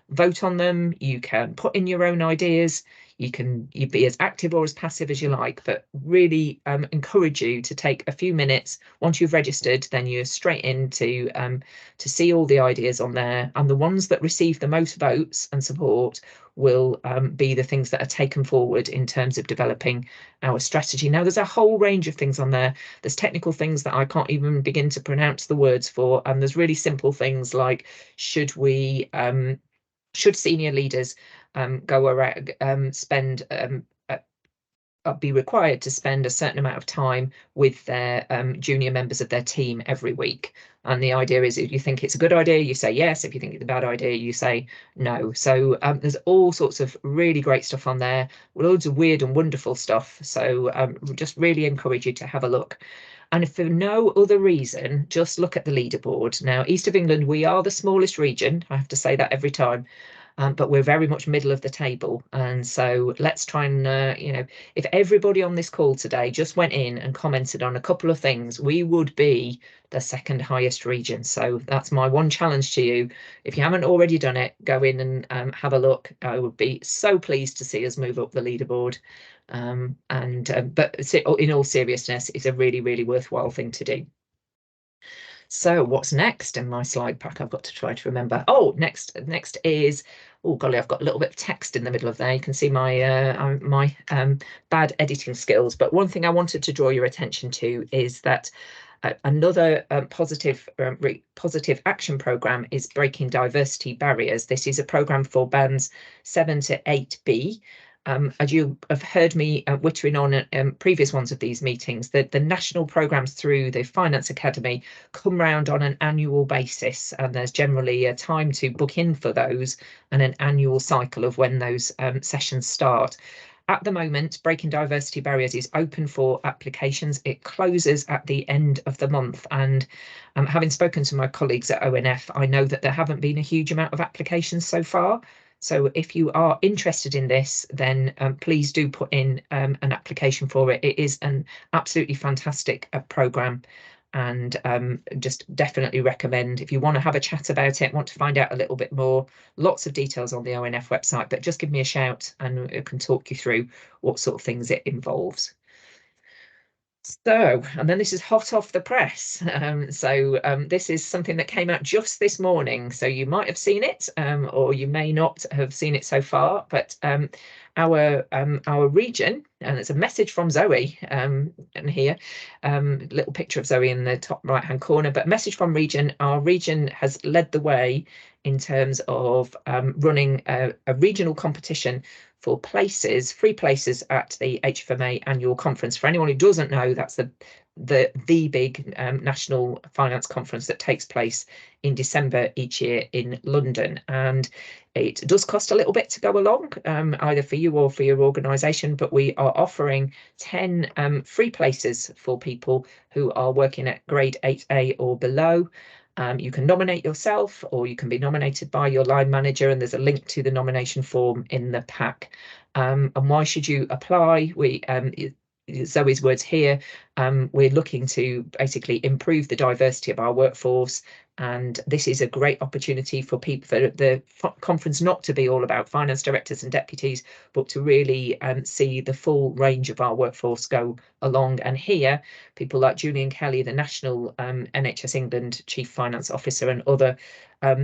vote on them, you can put in your own ideas, you be as active or as passive as you like, but really encourage you to take a few minutes. Once you've registered, then you're straight into to see all the ideas on there, and the ones that receive the most votes and support will be the things that are taken forward in terms of developing our strategy. Now, there's a whole range of things on there. There's technical things that I can't even begin to pronounce the words for, and there's really simple things like should senior leaders go around be required to spend a certain amount of time with their junior members of their team every week. And the idea is, if you think it's a good idea, you say yes. If you think it's a bad idea, you say no. So there's all sorts of really great stuff on there, loads of weird and wonderful stuff. So just really encourage you to have a look. And if for no other reason, just look at the leaderboard. Now, East of England, we are the smallest region. I have to say that every time. but we're very much middle of the table. And so let's try and, if everybody on this call today just went in and commented on a couple of things, we would be the second highest region. So that's my one challenge to you. If you haven't already done it, go in and have a look. I would be so pleased to see us move up the leaderboard. But in all seriousness, it's a really, really worthwhile thing to do. So what's next in my slide pack? I've got to try to remember. Oh, next is, oh golly, I've got a little bit of text in the middle of there. You can see my bad editing skills. But one thing I wanted to draw your attention to is that another positive action programme is Breaking Diversity Barriers. This is a programme for bands 7 to 8B. As you have heard me wittering on previous ones of these meetings, that the national programmes through the Finance Academy come round on an annual basis, and there's generally a time to book in for those and an annual cycle of when those sessions start. At the moment, Breaking Diversity Barriers is open for applications. It closes at the end of the month, and having spoken to my colleagues at ONF, I know that there haven't been a huge amount of applications so far. So if you are interested in this, then please do put in an application for it. It is an absolutely fantastic programme, and just definitely recommend, if you want to have a chat about it, want to find out a little bit more, lots of details on the ONF website, but just give me a shout and I can talk you through what sort of things it involves. So, and then this is hot off the press. This is something that came out just this morning. So you might have seen it, or you may not have seen it so far. But our region, and it's a message from Zoe, and here, little picture of Zoe in the top right-hand corner. But message from region. Our region has led the way in terms of running a regional competition for places, free places at the HFMA annual conference. For anyone who doesn't know, that's the big national finance conference that takes place in December each year in London. And it does cost a little bit to go along, either for you or for your organisation, but we are offering 10 free places for people who are working at grade 8A or below. You can nominate yourself, or you can be nominated by your line manager, and there's a link to the nomination form in the pack. And why should you apply? Zoe's words here, we're looking to basically improve the diversity of our workforce, and this is a great opportunity for people, for the conference not to be all about finance directors and deputies, but to really see the full range of our workforce go along and hear people like Julian Kelly, the National NHS England Chief Finance Officer, and other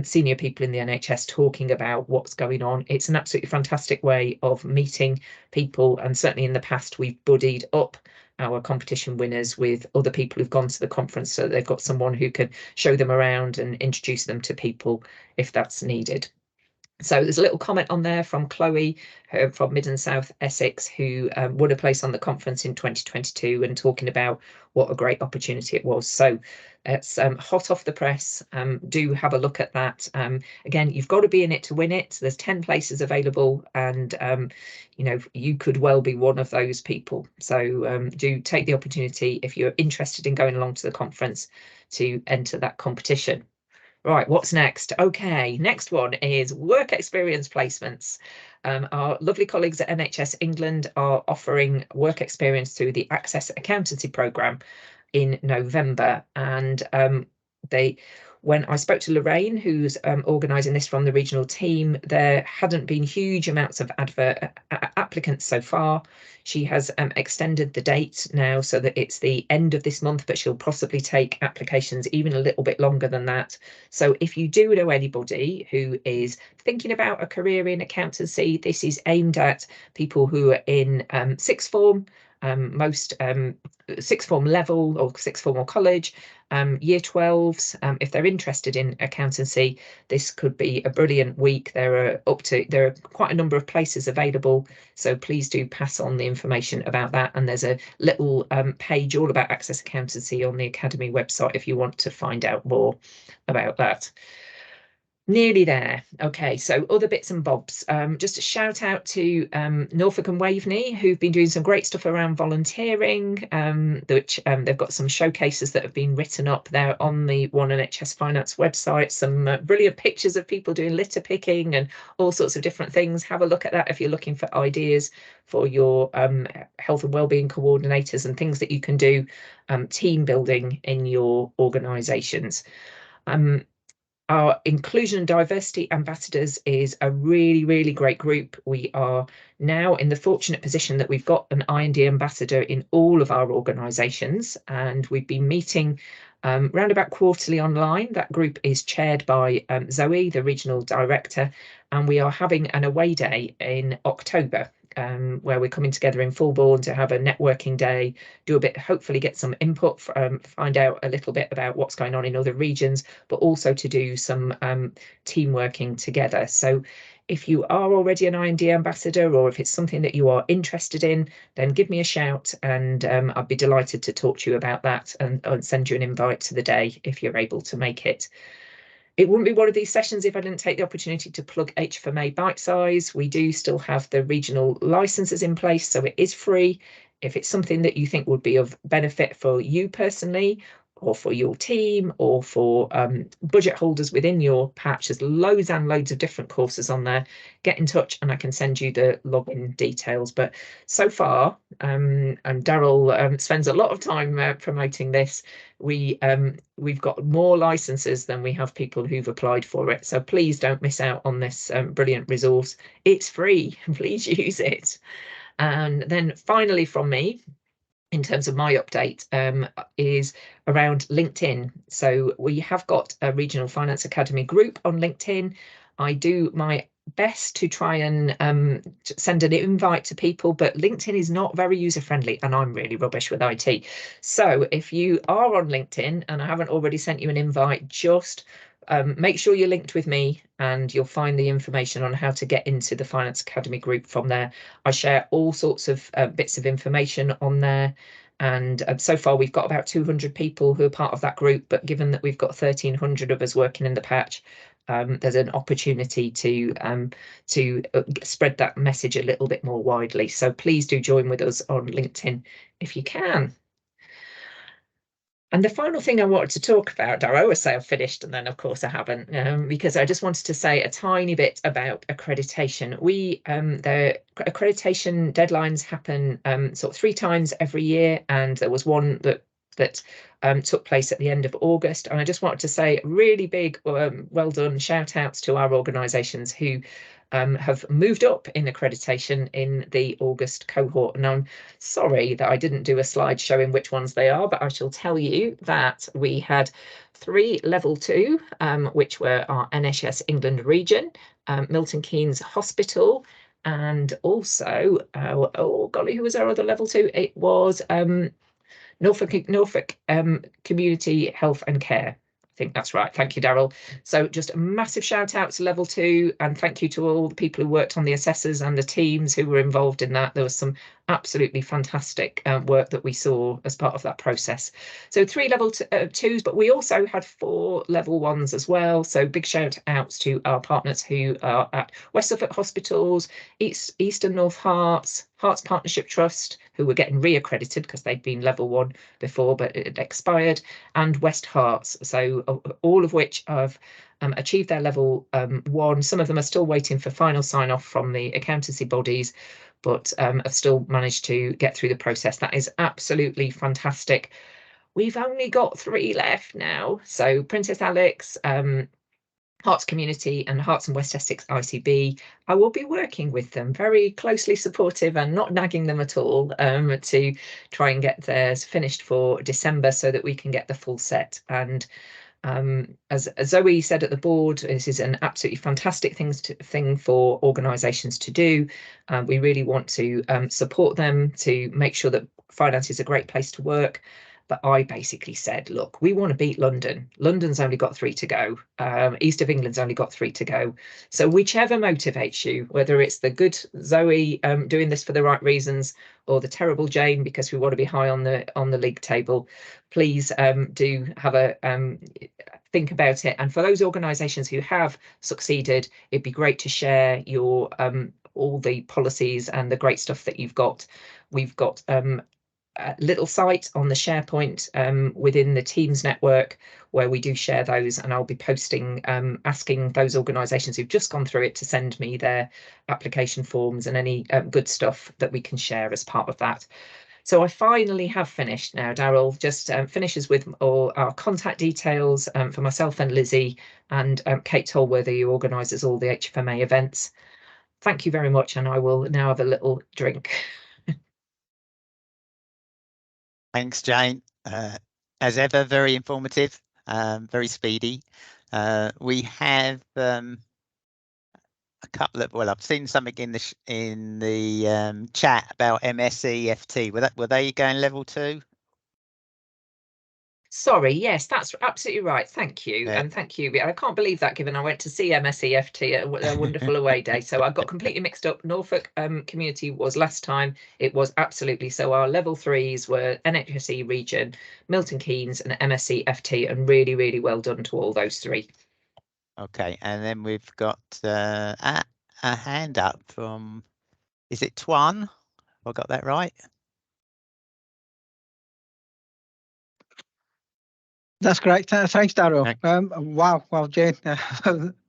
senior people in the NHS talking about what's going on. It's an absolutely fantastic way of meeting people, and certainly in the past we've buddied up our competition winners with other people who've gone to the conference, so they've got someone who can show them around and introduce them to people if that's needed. So there's a little comment on there from Chloe from Mid and South Essex, who won a place on the conference in 2022, and talking about what a great opportunity it was. So it's hot off the press. Do have a look at that. Again, you've got to be in it to win it. There's 10 places available, and you could well be one of those people. So do take the opportunity, if you're interested in going along to the conference, to enter that competition. Right, what's next? Okay, next one is work experience placements. Our lovely colleagues at NHS England are offering work experience through the Access Accountancy programme in November, and when I spoke to Lorraine, who's organising this from the regional team, there hadn't been huge amounts of applicants so far. She has extended the date now so that it's the end of this month, but she'll possibly take applications even a little bit longer than that. So if you do know anybody who is thinking about a career in accountancy, this is aimed at people who are in sixth form, most sixth form level or sixth form or college, year 12s. If they're interested in accountancy, this could be a brilliant week. There are quite a number of places available, so please do pass on the information about that. And there's a little page all about Access Accountancy on the Academy website if you want to find out more about that. Nearly there. Okay, so other bits and bobs. Just a shout out to Norfolk and Waveney, who've been doing some great stuff around volunteering, which they've got some showcases that have been written up there on the One NHS Finance website, some brilliant pictures of people doing litter picking and all sorts of different things. Have a look at that if you're looking for ideas for your health and wellbeing coordinators and things that you can do, team building in your organisations. Our Inclusion and Diversity Ambassadors is a really, really great group. We are now in the fortunate position that we've got an I&D ambassador in all of our organisations, and we've been meeting round about quarterly online. That group is chaired by Zoe, the Regional Director, and we are having an away day in October. Where we're coming together in Fulbourn to have a networking day, do a bit, hopefully get some input, find out a little bit about what's going on in other regions, but also to do some team working together. So if you are already an I&D ambassador, or if it's something that you are interested in, then give me a shout, and I'd be delighted to talk to you about that and send you an invite to the day if you're able to make it. It wouldn't be one of these sessions if I didn't take the opportunity to plug HFMA Bite Size. We do still have the regional licenses in place, so it is free. If it's something that you think would be of benefit for you personally, or for your team, or for budget holders within your patch, there's loads and loads of different courses on there. Get in touch and I can send you the login details. But so far, and Daryl spends a lot of time promoting this, we've got more licenses than we have people who've applied for it. So please don't miss out on this brilliant resource. It's free, please use it. And then finally from me, in terms of my update, is around LinkedIn. So we have got a Regional Finance Academy group on LinkedIn. I do my best to try and send an invite to people, but LinkedIn is not very user friendly and I'm really rubbish with IT. So if you are on LinkedIn and I haven't already sent you an invite, just make sure you're linked with me and you'll find the information on how to get into the Finance Academy group from there. I share all sorts of bits of information on there. And so far we've got about 200 people who are part of that group, but given that we've got 1,300 of us working in the patch, there's an opportunity to spread that message a little bit more widely. So please do join with us on LinkedIn if you can. And the final thing I wanted to talk about, I always say I've finished, and then of course I haven't, because I just wanted to say a tiny bit about accreditation. The accreditation deadlines happen sort of 3 times every year, and there was one that took place at the end of August. And I just wanted to say really big well done, shout outs to our organisations who have moved up in accreditation in the August cohort. And I'm sorry that I didn't do a slide showing which ones they are, but I shall tell you that we had 3 level 2, which were our NHS England region, Milton Keynes Hospital, and also, oh golly, who was our other level 2? It was Norfolk Community Health and Care. I think that's right. Thank you, Daryl. So just a massive shout out to level 2, and thank you to all the people who worked on the assessors and the teams who were involved in that. There was some absolutely fantastic work that we saw as part of that process. So 3 level 2s, but we also had 4 level 1s as well. So big shout outs to our partners who are at West Suffolk Hospitals, Eastern North Hearts Partnership Trust, who were getting re-accredited because they'd been level 1 before, but it expired, and West Hearts. So all of which have achieved their level 1. Some of them are still waiting for final sign off from the accountancy bodies, but have still managed to get through the process. That is absolutely fantastic. We've only got 3 left now. So Princess Alex, Hearts Community and Hearts and West Essex ICB. I will be working with them, very closely supportive and not nagging them at all, to try and get theirs finished for December so that we can get the full set. And as Zoe said at the board, this is an absolutely fantastic thing for organisations to do. We really want to support them to make sure that finance is a great place to work. But I basically said, look, we want to beat London. London's only got 3 to go. East of England's only got 3 to go. So whichever motivates you, whether it's the good Zoe doing this for the right reasons, or the terrible Jane because we want to be high on the league table, please do have a think about it. And for those organisations who have succeeded, it'd be great to share your all the policies and the great stuff that you've got. We've got a little site on the SharePoint within the Teams network where we do share those, and I'll be posting asking those organisations who've just gone through it to send me their application forms and any good stuff that we can share as part of that. So I finally have finished now. Daryl just finishes with all our contact details for myself and Lizzie, and Kate Tolworthy, who organises all the HFMA events. Thank you very much, and I will now have a little drink. Thanks, Jane. As ever, very informative, very speedy. We have a couple of, well, I've seen something in the chat about MSEFT. Were they going level 2? Sorry, yes, that's absolutely right. Thank you. And thank you. I can't believe that, given I went to see MSEFT at a wonderful away day. So I got completely mixed up. Norfolk community was last time. It was absolutely. So our level 3s were NHSE region, Milton Keynes and MSEFT, and really, really well done to all those 3. Okay, and then we've got a hand up from, is it Tuan? Have I got that right? That's correct. Thanks, Daryl. Wow, Jane,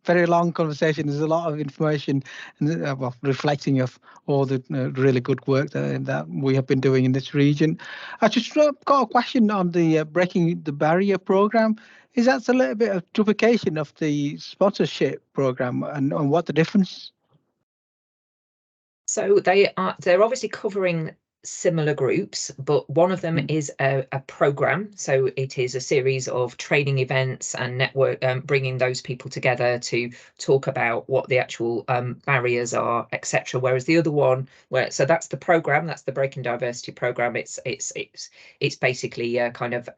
very long conversation. There's a lot of information and well, reflecting of all the really good work that we have been doing in this region. I just got a question on the Breaking the Barrier program. Is that a little bit of duplication of the sponsorship program, and what the difference? So they're obviously covering similar groups, but one of them is a program. So it is a series of training events and network, bringing those people together to talk about what the actual barriers are, etc. Whereas the other one, so that's the program, that's the Breaking Diversity program. It's basically a kind of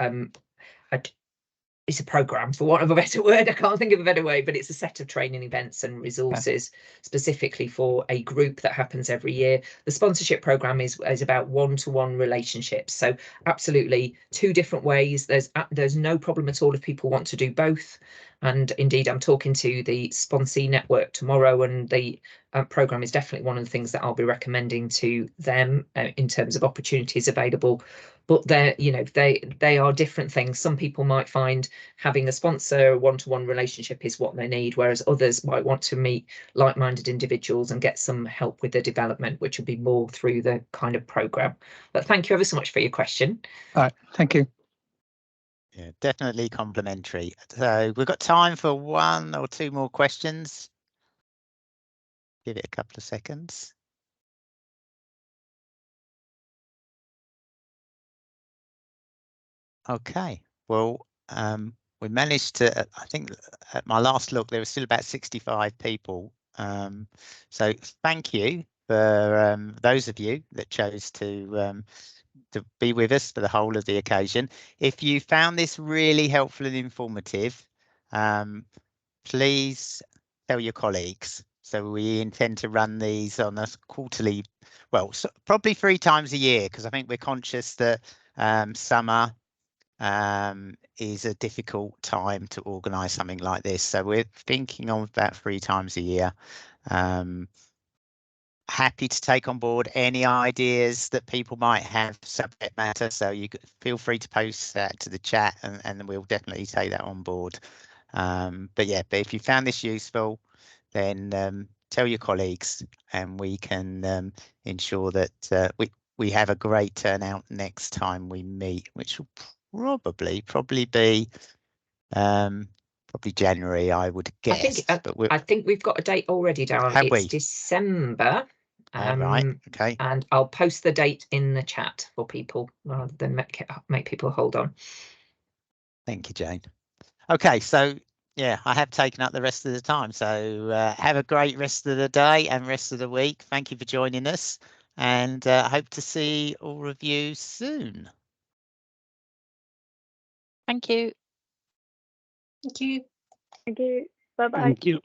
it's a program, for want of a better word. I can't think of a better way, but it's a set of training events and resources specifically for a group that happens every year. The sponsorship program is about one-to-one relationships. So absolutely 2 different ways. There's no problem at all if people want to do both. And indeed, I'm talking to the Sponsee network tomorrow, and the program is definitely one of the things that I'll be recommending to them in terms of opportunities available. But they are different things. Some people might find having a sponsor, a one-to-one relationship is what they need, whereas others might want to meet like-minded individuals and get some help with their development, which would be more through the kind of program. But thank you ever so much for your question. All right, thank you. Yeah, definitely complimentary. So we've got time for 1 or 2 more questions. Give it a couple of seconds. Okay, well, we managed to, I think at my last look, there was still about 65 people. So thank you for those of you that chose to be with us for the whole of the occasion. If you found this really helpful and informative, please tell your colleagues. So we intend to run these on a quarterly, well, probably 3 times a year, because I think we're conscious that summer is a difficult time to organise something like this. So we're thinking of about 3 times a year. Happy to take on board any ideas that people might have subject matter. So you feel free to post that to the chat, and we'll definitely take that on board. But if you found this useful, then tell your colleagues, and we can ensure that we have a great turnout next time we meet, which will probably be probably January, I would guess. I think we've got a date already, Darren. It's December. Right. Okay. And I'll post the date in the chat for people rather than make people hold on. Thank you, Jane. Okay, so yeah, I have taken up the rest of the time. So have a great rest of the day and rest of the week. Thank you for joining us, and hope to see all of you soon. Thank you. Thank you. Thank you. Bye bye. Thank you.